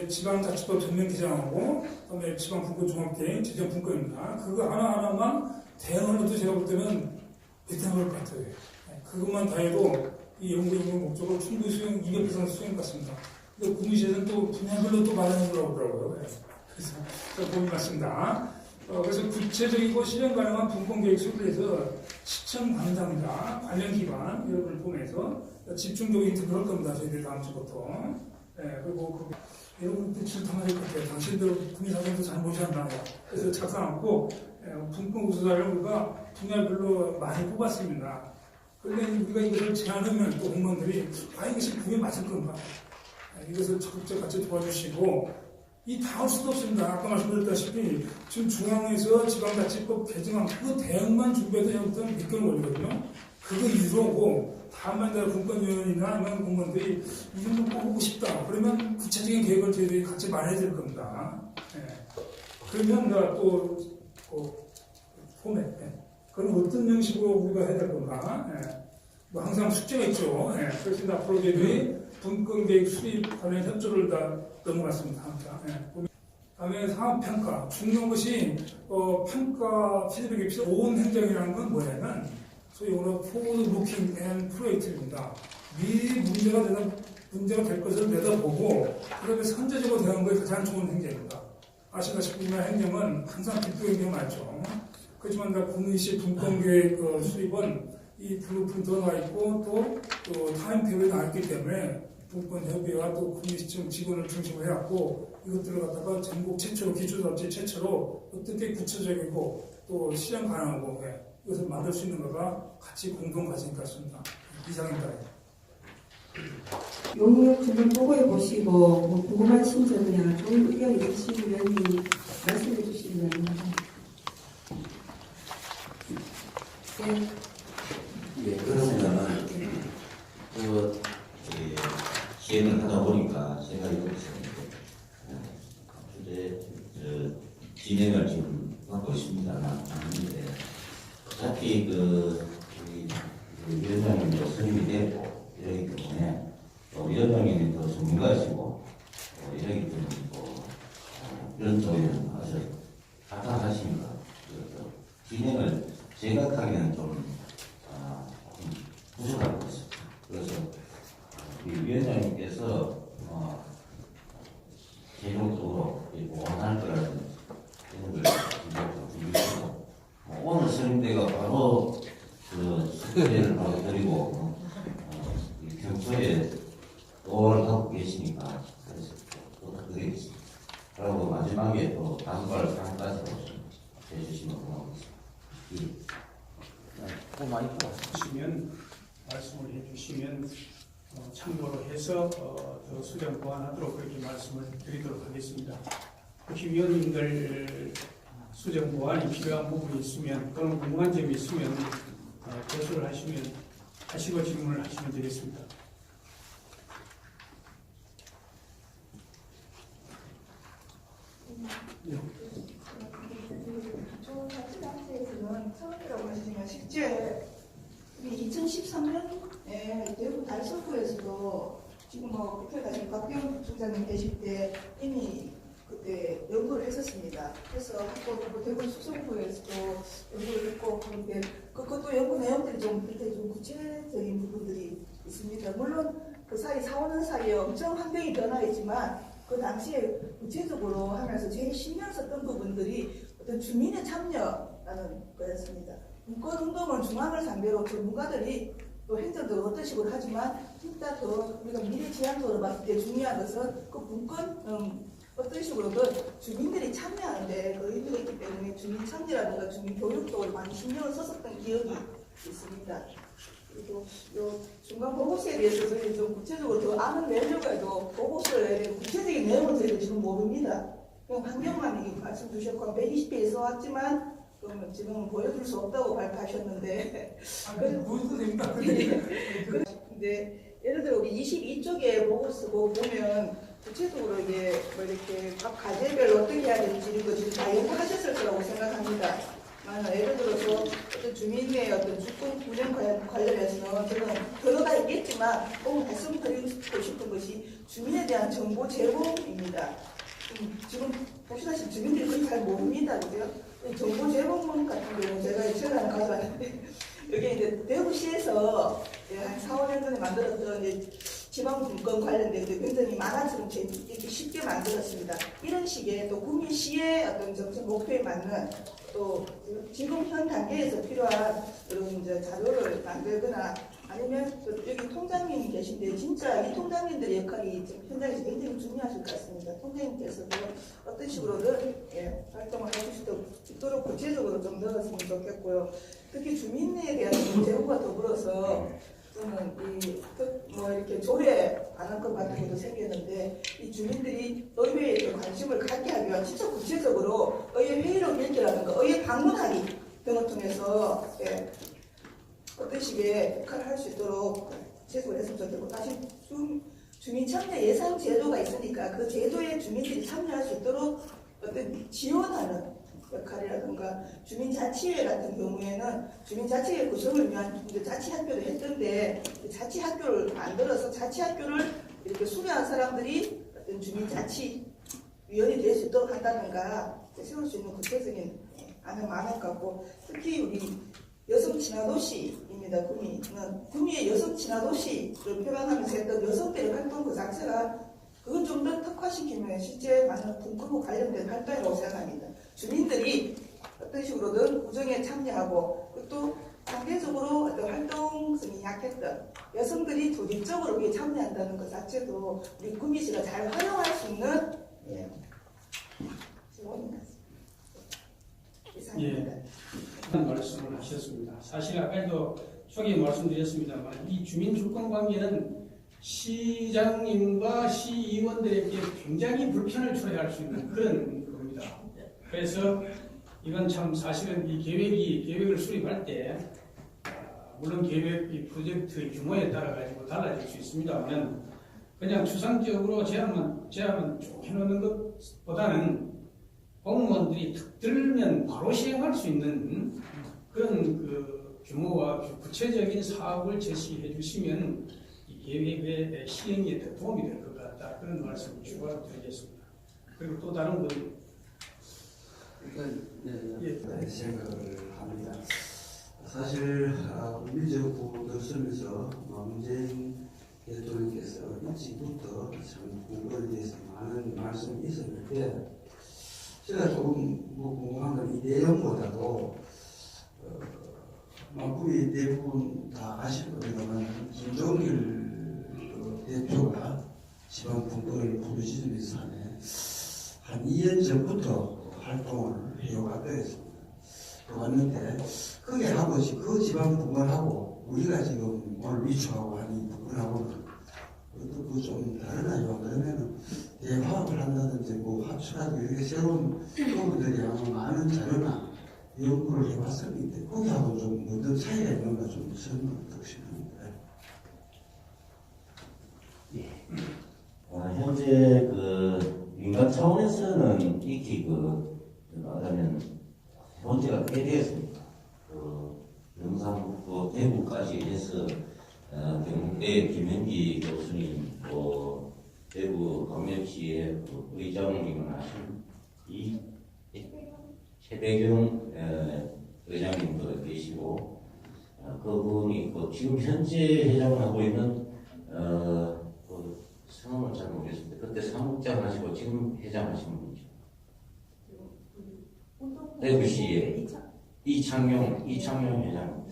지방자치법 전면 개정하고 그다음에 지방분권종합계획 재정분권입니다. 그거 하나하나만 대응을 해도 제가 볼 때는 대단할 것 같아요. 그것만 다 해도 이 연구의 목적으로 충분히 200% 수행 같습니다. 근데 국무시에서는 또 분야별로 또 마련해보려고 하더라고요. 그래서 제가 고민 같습니다. 그래서 구체적이고 실현 가능한 분권계획 수립에서 시청 담당자, 관련 기관 이런 걸 보면서 집중적으로 인터뷰를 할 겁니다. 저희들 다음 주부터. 그리고 여러분들 질타할 것 같아요. 당신들 국민사정도 잘 보지 않나요? 그래서 작성하고 분권 우수자를 우리가 분야별로 많이 뽑았습니다. 그런데 우리가 이것을 제안하면 또 공무원들이 이것이 분에 맞을 건가? 이것을 적극적으로 같이 도와주시고 이 다 할 수도 없습니다. 아까 말씀드렸다시피 지금 중앙에서 지방자치법 개정안 그 대응만 준비해도 현부터 몇 개월 걸리거든요. 그거 이루고 다만 분권위원이나 아니면 공무원들이 이 정도 뽑고 싶다. 그러면 구체적인 계획을 저희들이 같이 마련해야 될 겁니다. 그러면 또 포맷. 그럼 어떤 형식으로 우리가 해야 될 건가? 뭐 항상 숙제가 있죠. 그래서 앞으로 저희들이 분권계획 수립 관련 협조를 다 넘어갔습니다. 다음에 상업평가. 중요한 것이 평가 피드백이 필요. 좋은 행정이라는 건 뭐냐면 소위 말하는 forward looking and proactive입니다. 미리 문제가 될 것을 내다보고 그다음에 선제적으로 대응한 것이 가장 좋은 행정입니다. 아시다시피 우리나라 행정은 항상 뒷부 행정이 많죠. 그렇지만 국민시 분권계획 수립은 이 블루프린트가 나와 있고 또 타임테이블이 나와 있기 때문에 분권협의회와 또 국민시청 직원을 중심으로 해왔고 이것들을 갖다가 전국 최초로 기초자치 최초로 어떻게 구체적이고 또 실현 가능하고 이것을 만들 수 있는 거가 같이 공동 과제인 것 같습니다. 이상입니다. 용역 주변 보고해 보시고 뭐 궁금하신 점이나 좋은 의견이 있으시면 말씀해 주시기 바랍니다. 그러면은 기획을 하다 보니까 생각이 들었었는데 이제 진행을 지금 하고 있습니다만 어차피 우리 위원장님도 선임이 되고 이러기 때문에 또 위원장님이 더 전문가시고 이러기 때문에 이런 쪽에는 아주 답답하십니다. 진행을 생각하기에는 좀 부족할 것 같습니다. 그래서 위원장님께서 최종적으로 원할 거라는 이런 걸 준비해서 오늘 선임대가 바로 숙제를 바로 드리고 평소에 또를 하고 계시니까 그래서 또 드리겠습니다. 그리고 마지막에 또 단발 상까지 해주시면 고맙겠습니다. 주시면 말씀을 해주시면 참고로 해서 더 수정 보완하도록 그렇게 말씀을 드리도록 하겠습니다. 혹시 위원님들 수정 보완이 필요한 부분이 있으면 또는 궁금한 점이 있으면 제소를 하시고 질문을 하시면 되겠습니다. 기초자치단체에서는 처음이라고 하시지만 실제 2013년에 대구 달서구에서도 지금 국회의장 박병 부총장님 계실 때 이미 그때 연구를 했었습니다. 그래서 또 대구 수성구에서도 연구를 했고 그런데 그것도 연구 내용들이 좀 구체적인 부분들이 있습니다. 물론 그 사이 4, 5년 사이에 엄청 환경이 변화했지만 그 당시에 구체적으로 하면서 제일 신경 썼던 부분들이 어떤 주민의 참여라는 거였습니다. 분권운동은 중앙을 상대로 전문가들이 또 행정도 어떤 식으로 하지만 진짜 더 우리가 미래 지향적으로 봤을 때 중요한 것은 그 분권 어떤 식으로든 주민들이 참여하는데 그 의미가 있기 때문에 주민 참여라든가 주민 교육도 많이 신경을 썼었던 기억이 있습니다. 그리고 요 중간 보고서에 대해서 저희 좀 구체적으로 더 아는 내려고 해도 보고서를 내야 되고 구체적인 내용은 저희도 지금 모릅니다. 그냥 환경만 말씀 주셨고 120페이지 써왔지만 그러면 지금은 보여줄 수 없다고 발표하셨는데 보여도 됩니다. 근데 예를 들어 우리 22쪽에 보고 쓰고 보면 구체적으로 이게 뭐 이렇게 각 과제별 어떻게 해야 되는지 이런 거 지금 다 연구하셨을 거라고 생각합니다. 예를 들어서 어떤 주민의 어떤 주권 분양 관련해서는 저는 들어가 있겠지만 꼭 말씀드리고 싶은 것이 주민에 대한 정보 제공입니다. 지금 보시다시피 주민들이 그걸 잘 모릅니다. 그죠? 정보 제공 같은 경우 제가 최근에 하나 가져왔는데 여기 이제 대구시에서 한 4, 5년 전에 만들었던 이제 지방분권 관련된 굉장히 만화처럼 이렇게 쉽게 만들었습니다. 이런 식의 또 구미시의 어떤 정책 목표에 맞는 또 지금 현 단계에서 필요한 그런 이제 자료를 만들거나 아니면 여기 통장님이 계신데 진짜 이 통장님들의 역할이 지금 현장에서 굉장히 중요하실 것 같습니다. 통장님께서도 어떤 식으로든 활동을 해주실 수 있도록 구체적으로 좀 넣었으면 좋겠고요. 특히 주민에 대한 제보와 더불어서 저는 뭐 이렇게 조례 반환권 같은 것도 생겼는데 이 주민들이 의회에 관심을 갖게 하기 위한 진짜 구체적으로 의회 회의로 결정하든가 의회 방문하기 등을 통해서 어떤 식의 역할을 할 수 있도록 제도를 했으면 좋겠고 다시 주민 참여 예산 제도가 있으니까 그 제도에 주민들이 참여할 수 있도록 어떤 지원하는 역할이라든가 주민자치회 같은 경우에는 주민자치회 구성을 위한 자치학교를 했던데 자치학교를 만들어서 자치학교를 이렇게 수료한 사람들이 어떤 주민자치위원이 될 수 있도록 한다든가 세울 수 있는 구체적인 안을 많을 것 같고 특히 우리 여성 친화도시입니다. 구미의 여성 친화도시를 표방하면서 했던 여성들의 활동 그 자체가 그건 좀 더 특화시키면 실제 많은 분권과 관련된 활동이라고 생각합니다. 주민들이 어떤 식으로든 구정에 참여하고 또 단계적으로 어떤 활동성이 약했던 여성들이 조직적으로 위에 참여한다는 것 자체도 우리 구미시가 잘 활용할 수 있는 지원인 것 같습니다. 이상입니다. 말씀을 하셨습니다. 사실 아까도 초기에 말씀드렸습니다만 이 주민 주권 관계는 시장님과 시의원들에게 굉장히 불편을 초래할 수 있는 그런 겁니다. 그래서 이건 참 사실은 이 계획을 수립할 때 물론 이 프로젝트의 규모에 따라 가지고 달라질 수 있습니다만 그냥 추상적으로 제안만 쭉 해놓는 것보다는 공무원들이 탁 들면 바로 시행할 수 있는 그런 그 규모와 구체적인 사업을 제시해 주시면 이 계획의 시행에 더 도움이 될 것 같다. 그런 말씀을 추가로 드리겠습니다. 그리고 또 다른 분 생각을 합니다. 사실 민주정부 들으면서 문재인 대통령께서 일찍부터 참 공부에 대해서 많은 말씀이 있었는데 제가 조금 궁금한 건 이 내용보다도 거의 대부분 다 아실 겁니다만 김종일 대표가 지방분권을 부르짖으면서 한 2년 전부터 활동을 해왔다고 했습니다. 왔는데 그게 하고 그 지방분권하고 우리가 지금 오늘 위촉하고 하는 분권하고는 그 좀 다르나요? 그러면은 대화를 한다든지 뭐 합치라도 이렇게 새로운 부분들이 아마 많은 자료나 연구를 해봤었는데 거기하고 좀 어떤 차이가 있는가 좀 설명 부탁드립니다. 현재 그 민간 차원에서는 익히 말하면 문제가 꽤 되었습니다. 영상부터 대구까지 해서 경북대 김현기 교수님, 또 대구 광역시의 의장님을 하신 이 최대경 의장님도 계시고 그분이 지금 현재 회장을 하고 있는 성함을 잘 모르겠습니다. 그때 사무장 하시고 지금 회장 하시는 분이죠. 대구시의 이창용 회장.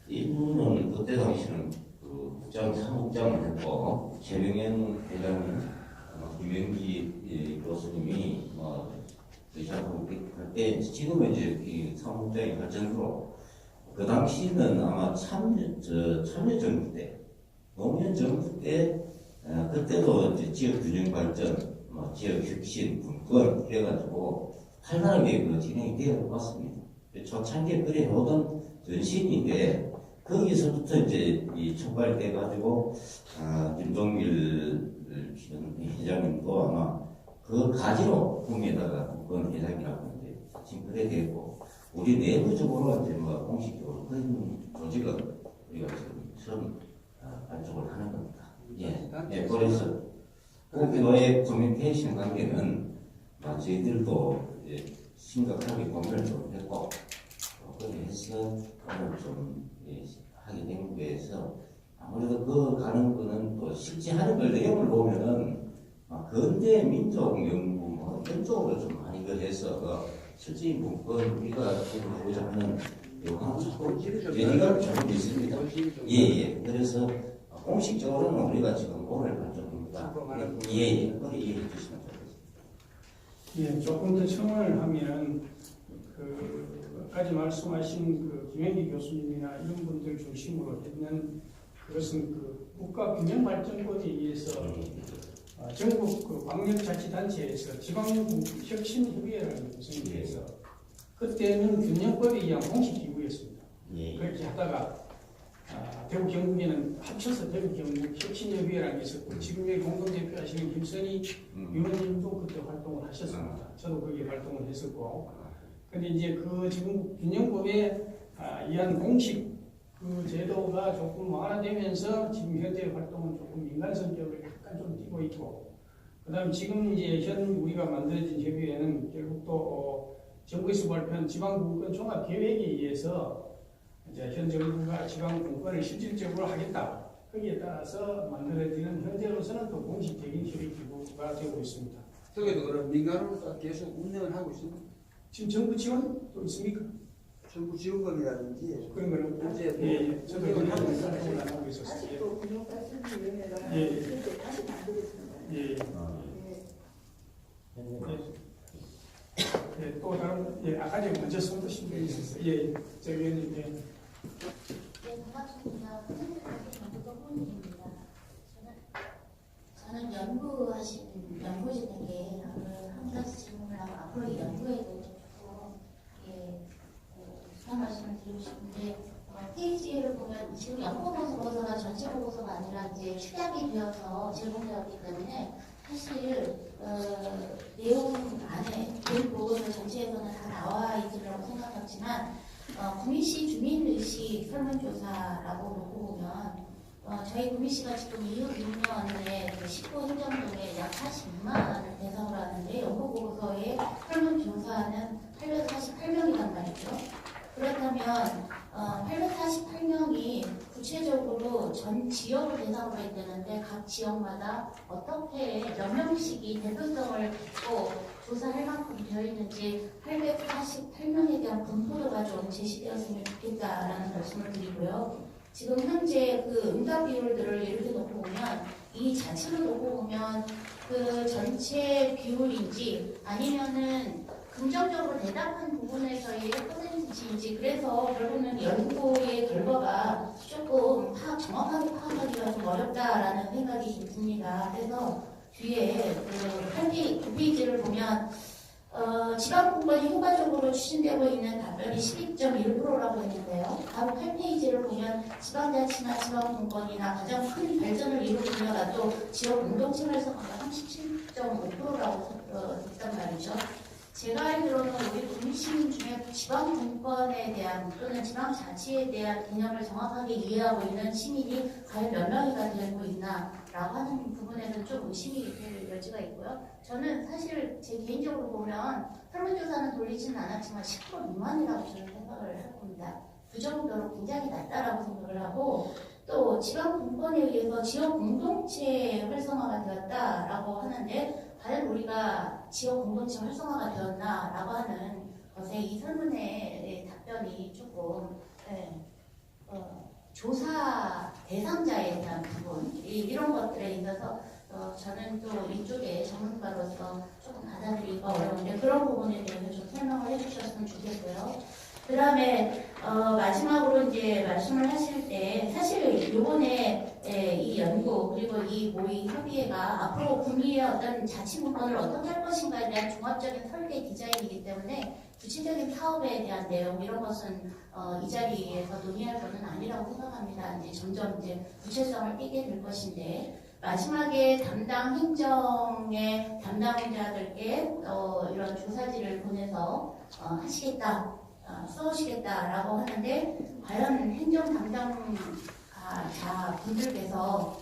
이분은 그때 당시는 국장, 사무장을 했고 최명현 회장은 김영기 교수님이 의장하고 그때 지금은 이제 이 사무장이 할 정도로 그 당시는 아마 참여정부 때, 노무현 정부 때 그때도 이제 지역 균형 발전, 지역 혁신, 분권 이래가지고 활발하게 진행이 되어 왔습니다. 초창기에 그려놓은 전신인데 거기서부터 이제 이 촉발돼가지고 김종길 회장님도 아마 그 가지로 구미에다가 그건 회장이라고 이제 지금 그래 되고 우리 내부적으로 이제 뭐 공식적으로 그런 조직은 우리가 지금 처음 발족을 하는 겁니다. 예, 그래서 국교의 커뮤니케이션 관계는 저희들도 심각하게 고민을 좀 했고 그래서 오늘 좀 하게 된 거에서 아무래도 그 가는 거는 또 실제 하는 걸 내용을 보면은 근대 민족 연구 뭐 이런 쪽으로 좀 많이 해서 실제 문건 우리가 지금 하고자 하는 요구는 조금 얘기가 조금 있습니다. 예. 그래서 공식적으로는 우리가 지금 오늘 발전입니다. 예. 그렇게 이해해 주시면 좋겠습니다. 예, 조금 더 청원을 하면 아까지 말씀하신 그 김현기 교수님이나 이런 분들 중심으로 했는 그것은 그 국가균형발전법에 의해서 전국 그 광역자치단체에서 지방혁신협의회라는 구성이 돼서 그때는 균형법에 의한 공식기구였습니다. 그렇게 하다가 대구 경북에는 합쳐서 대구 경북 혁신협의회라는 게 있었고 지금 여기 공동대표하시는 김선희 위원님도 그때 활동을 하셨습니다. 저도 거기에 활동을 했었고 근데 이제 그 지금 균형법에 의한 공식 그 제도가 조금 완화되면서 지금 현재 활동은 조금 민간 성격을 약간 좀 띠고 있고 그다음 지금 이제 현 우리가 만들어진 협의회는 결국 또 정부에서 발표한 지방분권 종합계획에 의해서 이제 현 정부가 지방분권을 실질적으로 하겠다. 거기에 따라서 만들어지는 현재로서는 또 공식적인 협의기구가 되고 있습니다. 저기도 그럼 민간으로서 계속 운영을 하고 있습니다. 지금 정부 지원도 있습니까? 정부 지원금이라든지 그런 거는 어제 저도 이걸 하고 있었어요. 아직도 군용발전위원회가 다시 만들겠습니다. 또 다른 아까 전에 먼저 손 드신 게 있었어요. 저 위원님. 반갑습니다. 저는 연구진에게 한 가지 질문을 하고 앞으로 이 연구에 대해서 한 말씀을 드리고 싶은데 페이지를 보면 지금 연구보고서가 전체 보고서가 아니라 이제 축약이 되어서 제공되었기 때문에 사실 내용 안에 본 보고서 전체에서는 다 나와 있으리라고 생각하지만 구미시 주민의식 설문조사라고 놓고 보면 저희 구미시가 지금 6년에 19 행정동에 약 42만을 대상으로 하는데 연구보고서의 설문조사는 848명이란 말이죠. 그렇다면 848명이 구체적으로 전 지역을 대상으로 했다는데 각 지역마다 어떻게 몇 명씩이 대표성을 또 조사할 만큼 되어 있는지 848명에 대한 분포도가 좀 제시되었으면 좋겠다라는 말씀을 드리고요. 지금 현재 그 응답 비율들을 이렇게 놓고 보면 이 자체를 놓고 보면 그 전체 비율인지 아니면은 긍정적으로 대답한 부분에서의 퍼센티지인지 그래서 결국은 연구의 결과가 조금 정확하게 파악하기가 좀 어렵다라는 생각이 듭니다. 그래서 뒤에 그 9페이지를 보면 지방분권이 효과적으로 추진되고 있는 답변이 12.1%라고 했는데요. 다음 8페이지를 보면 지방자치나 지방분권이나 가장 큰 발전을 이룬 분야가 또 지역 공동체 활성화가 37.5%라고 했단 말이죠. 제가 알기로는 우리 국민시민 중에 지방분권에 대한 또는 지방자치에 대한 개념을 정확하게 이해하고 있는 시민이 과연 몇 명이나 되고 있나라고 하는 부분에는 좀 의심이 될 여지가 있고요. 저는 사실 제 개인적으로 보면 설문조사는 돌리지는 않았지만 10% 미만이라고 저는 생각을 할 겁니다. 그 정도로 굉장히 낮다라고 생각을 하고 또 지방분권에 의해서 지역 공동체 활성화가 되었다라고 하는데 과연 우리가 지역 공동체 활성화가 되었나라고 하는 것에 이 설문의 답변이 조금 조사 대상자에 대한 부분 이런 것들에 있어서 저는 또 이쪽에 전문가로서 조금 받아들이기가 어려운데 그런 부분에 대해서 좀 설명을 해주셨으면 좋겠고요. 그 다음에 마지막으로 이제 말씀을 하실 때 사실 요번에 이 연구 그리고 이 모의 협의회가 앞으로 구미의 어떤 자치분권을 어떻게 할 것인가에 대한 종합적인 설계 디자인이기 때문에 구체적인 사업에 대한 내용 이런 것은 이 자리에서 논의할 것은 아니라고 생각합니다. 이제 점점 이제 구체성을 띠게 될 것인데 마지막에 담당 행정의 담당자들께 이런 조사지를 보내서 하시겠다, 써오시겠다라고 하는데 과연 행정 담당자 분들께서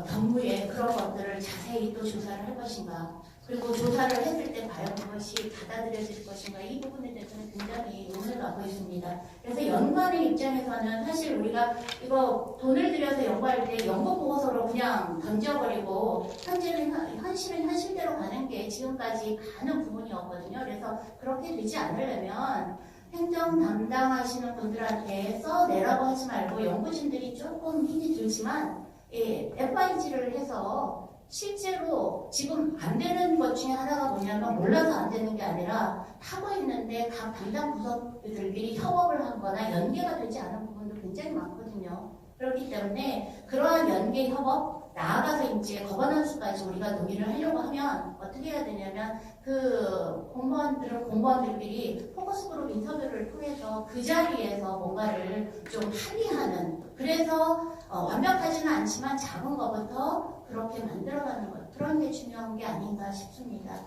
경무에 그런 것들을 자세히 또 조사를 할 것인가, 그리고 조사를 했을 때 과연 그것이 받아들여질 것인가, 이 부분에 대해서는 굉장히 의문을 갖고 있습니다. 그래서 연구하는 입장에서는 사실 우리가 이거 돈을 들여서 연구할 때 연구 보고서로 그냥 던져버리고 현실은 현실대로 가는 게 지금까지 가는 부분이었거든요. 그래서 그렇게 되지 않으려면 행정 담당하시는 분들한테 써내라고 하지 말고 연구진들이 조금 힘이 들지만 FIG를 해서 실제로 지금 안 되는 것 중에 하나가 뭐냐면 몰라서 안 되는 게 아니라 하고 있는데 각 담당 부서들끼리 협업을 하거나 연계가 되지 않은 부분도 굉장히 많거든요. 그렇기 때문에 그러한 연계 협업, 나아가서 이제 거버넌스까지 우리가 논의를 하려고 하면 어떻게 해야 되냐면 그 공무원들끼리 포커스 그룹 인터뷰를 통해서 그 자리에서 뭔가를 좀 합의하는, 그래서 완벽하지는 않지만 작은 것부터 그렇게 만들어가는 것, 그런 게 중요한 게 아닌가 싶습니다.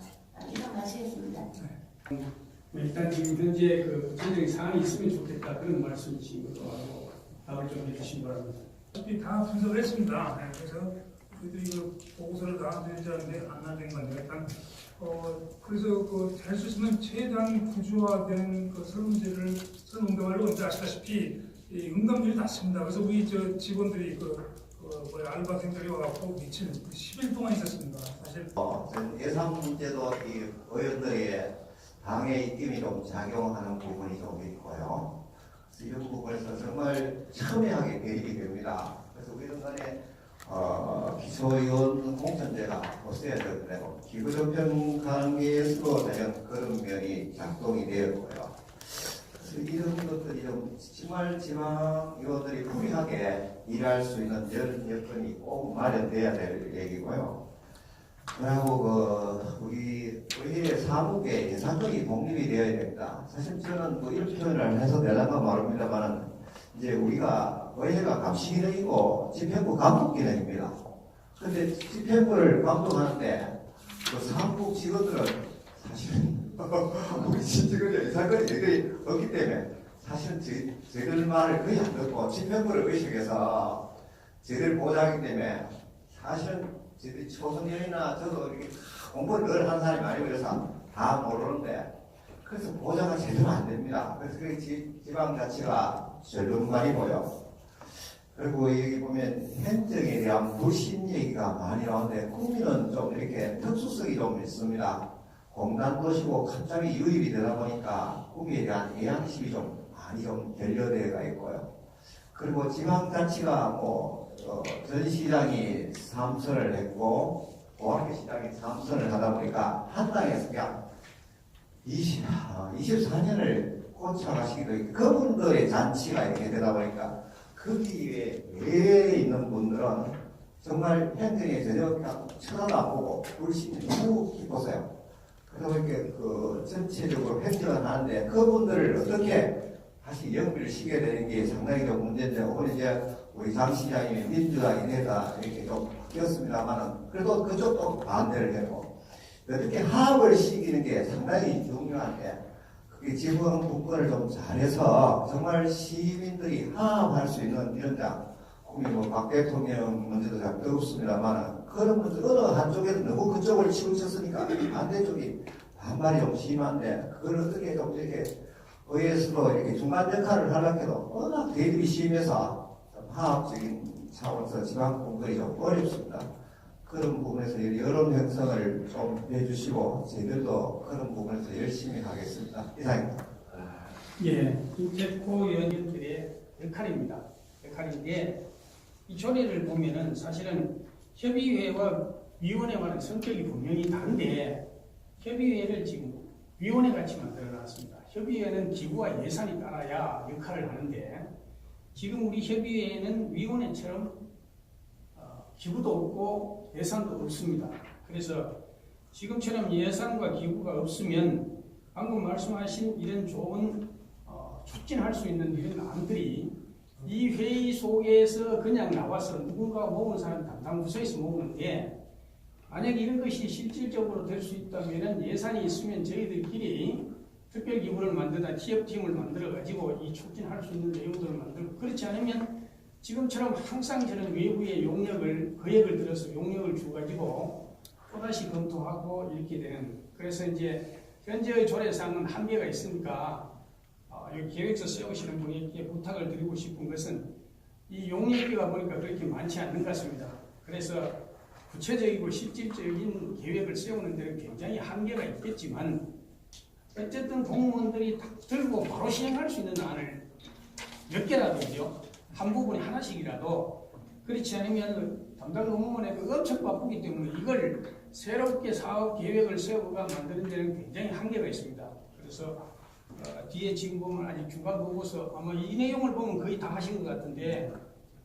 이상 마치겠습니다. 일단 지금 현재 그 전쟁 상황이 있으면 좋겠다 그런 말씀이신 것도 하고 답을 좀 해주시기 바랍니다. 다 분석을 했습니다. 네, 그래서 저희들이 그 보고서를 다 드리지 않는데 안 나된 건데 일단 그래서 그 될 수 있으면 최대한 구조화된 그 설문지를 설문경을 이제 아시다시피 이 응답률이 낮습니다. 그래서 우리 저 직원들이 알바생들이 와갖고 미친 10일 동안 있었습니다. 사실 예산 문제도 이 의원들의 당의 입김이 좀 작용하는 부분이 좀 있고요. 이런 부분에서 정말 첨예하게 개입이 됩니다. 그래서 우리는 간에 기초의원 공천제가 없어야 되고 기부조정 관계에서도 대한 그런 면이 작동이 되었고요. 그래서 이런 것들이 좀 정말 지방의원들이 불리하게 일할 수 있는 여건이 꼭 마련돼야 될 얘기고요. 그리고 우리 사무국의 예산적인 독립이 되어야 됩니다. 사실 저는 이런 표현을 해서 대단한 말입니다만은 이제 우리가 의회가 감시기능이고 집행부 감독기능입니다. 근데 집행부를 감독하는데 그 사무국 직원들은 사실은 우리 직원들 예산권이 저희들이 없기 때문에 사실은 저희들 말을 거의 안 듣고 집행부를 의식해서 저희들 보장하기 때문에 사실은 저희들이 초선연이나 저도 이렇게 공부를 늘 하는 사람이 아니고 그래서 다 모르는데 그래서 보장은 제대로 안 됩니다. 그래서 그 지방자치가 절름발이고요. 그리고 여기 보면 행정에 대한 불신 얘기가 많이 나오는데 국민은 좀 이렇게 특수성이 좀 있습니다. 공단도시고 갑자기 유입이 되다 보니까 국민에 대한 애양심이 좀 많이 좀 결여되어 있고요. 그리고 지방자치가 전 시장이 3선을 했고 오학교 시장이 3선을 하다 보니까 한 당에서 그냥 24년을 꽂혀가시기도 했고 그분들의 잔치가 이렇게 되다 보니까 거기에 외에 있는 분들은 정말 행정에 전혀 그냥 쳐다도 안 보고 불신이 너무 깊었어요. 그래서 이렇게 전체적으로 행정을 하는데 그분들을 어떻게 다시 연결을 시켜야 되는 게 상당히 좀 문제인데 오늘 이제 우리 장 시장님이 민주당이 내다 이렇게 좀 바뀌었습니다만은 그래도 그쪽도 반대를 했고 어떻게 합을 시키는 게 상당히 중요한데 그게 지방 분권을 좀 잘해서 정말 시민들이 화합할 수 있는 이런 국민 박 대통령 문제도 잘 뜨겁습니다만은 그런 문제 어느 한쪽에도 너무 그쪽을 치우쳤으니까 반대쪽이 반발이 좀 심한데 그걸 어떻게 좀 이렇게 의회에서도 이렇게 중간 역할을 하려고 해도 워낙 대립이 심해서 화합적인 차원에서 지방 분권이 좀 어렵습니다. 그런 부분에서 여론 형성을 좀 해주시고 저희들도 그런 부분에서 열심히 하겠습니다. 이상입니다. 예, 김태코 의원님들의 역할인데 이 조례를 보면은 사실은 협의회와 위원회와는 성격이 분명히 다른데 협의회를 지금 위원회 같이 만들어놨습니다. 협의회는 기구와 예산이 따라야 역할을 하는데 지금 우리 협의회는 위원회처럼 기구도 없고 예산도 없습니다. 그래서 지금처럼 예산과 기구가 없으면 방금 말씀하신 이런 좋은 촉진할 수 있는 이런 안들이 이 회의 속에서 그냥 나와서 누군가 모은 사람 담당 부서에서 모으는데 만약 이런 것이 실질적으로 될 수 있다면 예산이 있으면 저희들끼리 특별기구를 만들다 TF팀을 만들어가지고 이 촉진할 수 있는 내용들을 만들고 그렇지 않으면 지금처럼 항상 저는 외부의 용역을 거액을 들어서 용역을 주가지고 또다시 검토하고 이렇게 되는 그래서 이제 현재의 조례상은 한계가 있으니까 여기 계획서 세우시는 분에게 부탁을 드리고 싶은 것은 이 용역비가 보니까 그렇게 많지 않는 것 같습니다. 그래서 구체적이고 실질적인 계획을 세우는 데는 굉장히 한계가 있겠지만 어쨌든 공무원들이 딱 들고 바로 시행할 수 있는 안을 몇 개라도요. 한 부분에 하나씩이라도 그렇지 않으면 담당 공무원에도 엄청 바쁘기 때문에 이걸 새롭게 사업 계획을 세우고 만드는 데는 굉장히 한계가 있습니다. 그래서 뒤에 지금 보면 아직 중간 보고서 아마 이 내용을 보면 거의 다 하신 것 같은데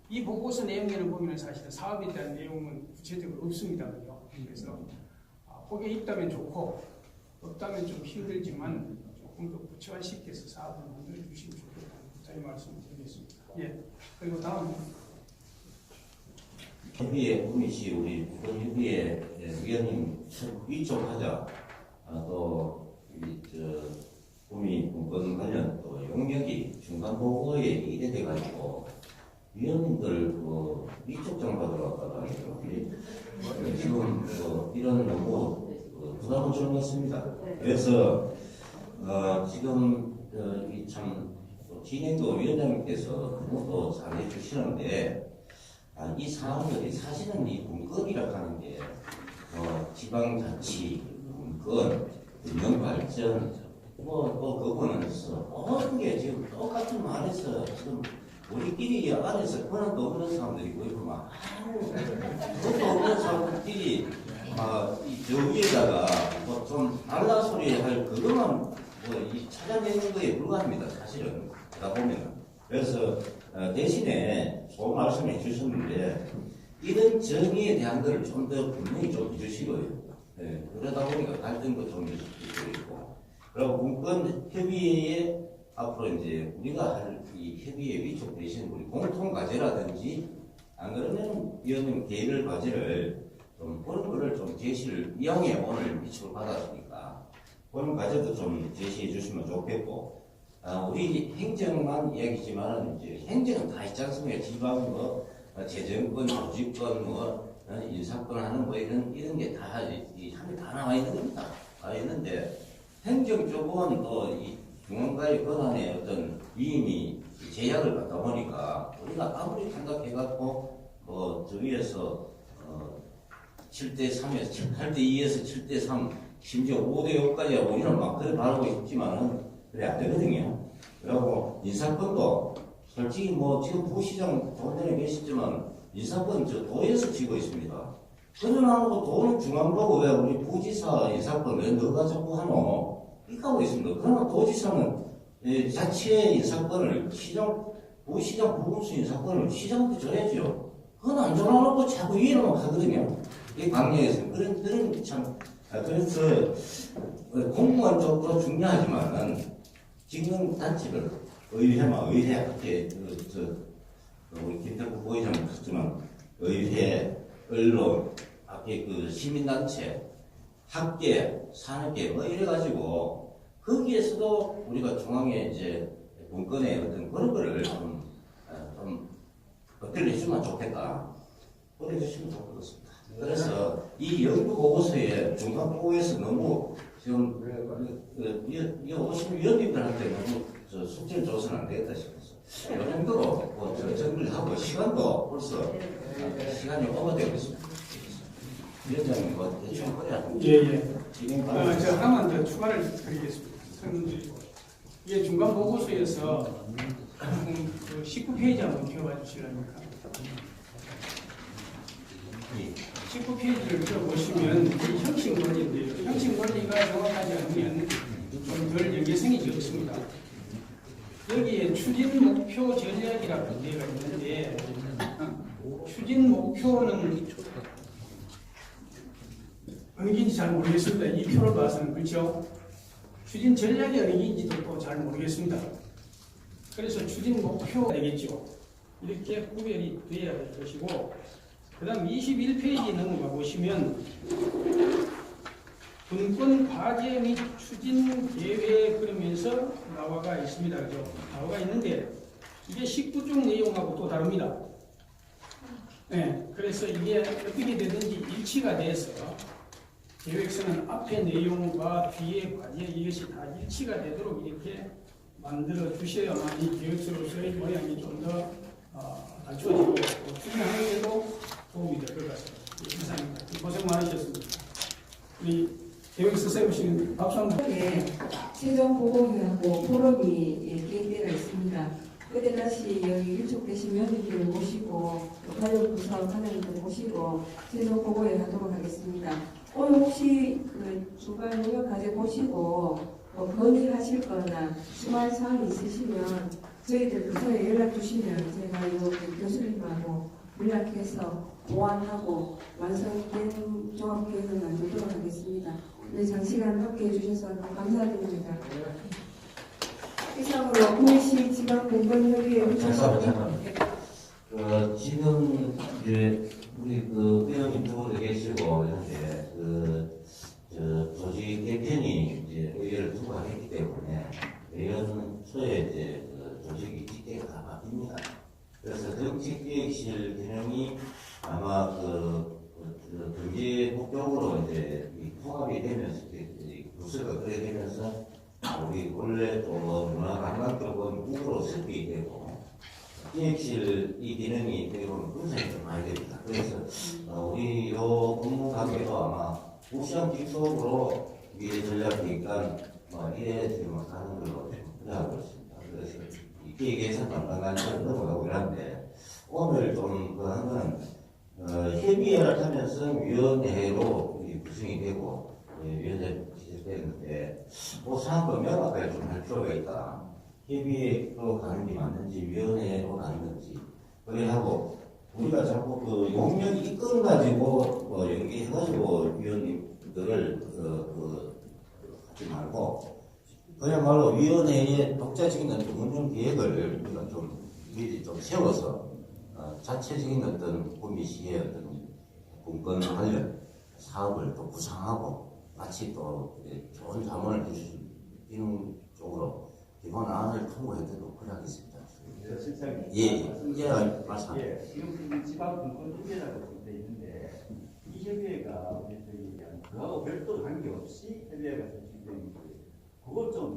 이 보고서 내용에는 보면 사실은 사업에 대한 내용은 구체적으로 없습니다. 그래서 거기에 있다면 좋고 없다면 좀 힘들지만 조금 더 구체화시켜서 사업을 만들어 주시면 좋겠다는 부탁의 말씀을 드리겠습니다. 예. 그리고 다음 협의회 구미시 우리 협의회 위원님 위촉 하자 또 구미 문건 관련 또 용역이 중간 보고에 이래돼 가지고 위원님들 위촉장 받으러 왔다가 지금 이런 너무 부담을 주는 것 같습니다. 그래서 지금 참 진행도 위원장님께서 너무 잘해 주시는데 이 사람들이 사실은 이 문건이라고 하는 게 지방자치, 문건, 균형발전 또 그거는 모든 게 지금 똑같은 말에서 지금 우리끼리 안에서 권한도 없는 사람들이고 있고 막 그것도 없는 사람들끼리 저 위에다가 좀 달라 소리 할 그것만 찾아내는 거에 불과합니다. 사실은 그러다 보면 그래서 대신에 좋은 말씀해 주셨는데 이런 정의에 대한 것을 좀 더 분명히 좀 해주시고요. 네, 그러다 보니까 갈등도 좀 있고 그리고 문건 협의회에 앞으로 이제 우리가 할 이 협의회 위촉 대신 우리 공통 과제라든지 안 그러면 위원님 개별 과제를 좀 그런 거를 좀 제시를 이왕에 오늘 위촉을 받았으니까 그런 과제도 좀 제시해 주시면 좋겠고 우리 행정만 이야기지만 이제 행정은 다 있지 않습니까? 지방 재정권, 조직권, 인사권 하는 이런 게 다 다 나와 있는 겁니다. 다 있는데 행정 쪽은 또 이 중앙과의 권한의 어떤 위임이 제약을 받다 보니까 우리가 아무리 생각해갖고 저 위에서 7대3에서 8대2에서 7대3 심지어 5대5까지 하고 우리는 막 그래 바라고 있지만은 그래 안 되거든요. 그리고 인사권도 솔직히 지금 부시장 조금 전에 계시지만 인사권 저 도에서 쥐고 있습니다. 그러나고 도는 중앙보고 왜 우리 부지사 인사권 왜 너가 자꾸 하노? 이렇게 하고 있습니다. 그러나 도지사는 자치의 인사권을 부시장 부군수 인사권을 시장한테 줘야죠. 그건 안 줘놓고 자꾸 이해만 하거든요. 이 강력에서 그런 참 그래서 공무원 쪽도 중요하지만은 지금 단체를 의회 이렇게 우리 김태국 부의장은 했지만 의회, 언론, 앞에 시민단체, 학계, 산업계 이래가지고 거기에서도 우리가 중앙에 이제 문건의 어떤 그런 거를 좀 어필 해주면 좋겠다. 보내주시면 좋을 것 같습니다. 그래서 이 연구 보고서에 중간 보고에서 너무 지금 오신 위원님들한테 너무 숙제를 줘서는 안 되겠다 싶어서 이 정도로 정리를 하고 시간도 벌써 시간이 오버되고 있습니다. 위원장님 대충 그래야 저 하나만 더 추가를 드리겠습니다. 이게 중간 보고서에서 19페이지 한번 펴봐 주시랍니까? 19페이지를 펴보시면 이 형식 논리인데요. 형식 논리가 정확하지 않으면 좀 덜 연계성이 적습니다. 여기에 추진 목표 전략이라고 되어 있는데 추진 목표는 어느 긴지 잘 모르겠습니다. 이 표를 봐서는 그렇죠? 추진 전략이 어디인지도 또 잘 모르겠습니다. 그래서 추진 목표가 되겠죠. 이렇게 구별이 되어야 될 것이고, 그 다음 21페이지 넘어가 보시면 분권 과제 및 추진 계획 그러면서 나와가 있습니다. 그죠? 나와가 있는데 이게 19종 내용하고 또 다릅니다. 네, 그래서 이게 어떻게 되든지 일치가 돼서 계획서는 앞의 내용과 뒤의 과제 이것이 다 일치가 되도록 이렇게 만들어 주셔야만 이 계획서로서의 모양이 좀 더 갖춰지고 추진하는 데도 도움이 될 것 같습니다. 이상입니다. 고생 많으셨습니다. 우리 계획서 세우신 박수 한번. 네, 최종 보고회하고 포럼이 계획되어 있습니다. 그때 다시 여기 위촉되신 위원님들을 모시고 관련부서 관장님들 모시고 최종 보고회 하도록 하겠습니다. 오늘 혹시 그 주간 용역 과제 보시고 건의하실 거나 주말 사항이 있으시면 저희들 부서에 연락 주시면 제가 이 교수님하고 연락해서 보완하고 완성된 종합계획을 만들도록 하겠습니다. 네, 장시간 함께해 주셔서 감사드립니다. 이상으로 구미시 지방공무원협의회 잠깐만. 지금 이제 우리 그 의원님 두 분도 계시고 이런데 조직 개편이 이제 의회를 두고 하기 때문에 의원소에 이제 조직이 직계가 다 바뀝니다. 그래서 정책기획실 개념이 아마 경제국적으로 이제 통합이 되면서 부서가 그래 되면서 우리 원래 또 문화관광격은 국으로 섞이게 되고 기획실 이 기능이 되면 분산이 좀 많이 됩니다. 그래서 우리 요 업무관계도 아마 우시장 직속으로 미래 전략이니까 이래 지금 하는 걸로 생각하고 있습니다. 그래서 이 기획에서 간단한 넘어가고 이러는데 오늘 좀 한 거는 협의회를 하면서 위원회로 구성이 되고 위원회 지적되는데 사안도 명확하게 좀 할 필요가 있다. 협의회로 가는 게 맞는지 위원회로 가는 건지 그래 하고 우리가 자꾸 그 용역 이끌어 가지고 연계해가지고 위원님들을 하지 말고 그야말로 위원회의 독자적인 어떤 운영 계획을 우리가 좀 미리 좀 세워서 자체적인 어떤 구미시의 어떤 분권 관련 사업을 또 구상하고 마치 또 좋은 자문을 해주시는 쪽으로 기본 안을 통보해도 그러하겠습니다. 실장님. 예, 말씀. 예, 지금 지방 분권 협의회라고 되어 있는데 이 협의회가 우리 저희 그하고 별도 관계없이 협의회가 진행되는 거예요. 그걸 좀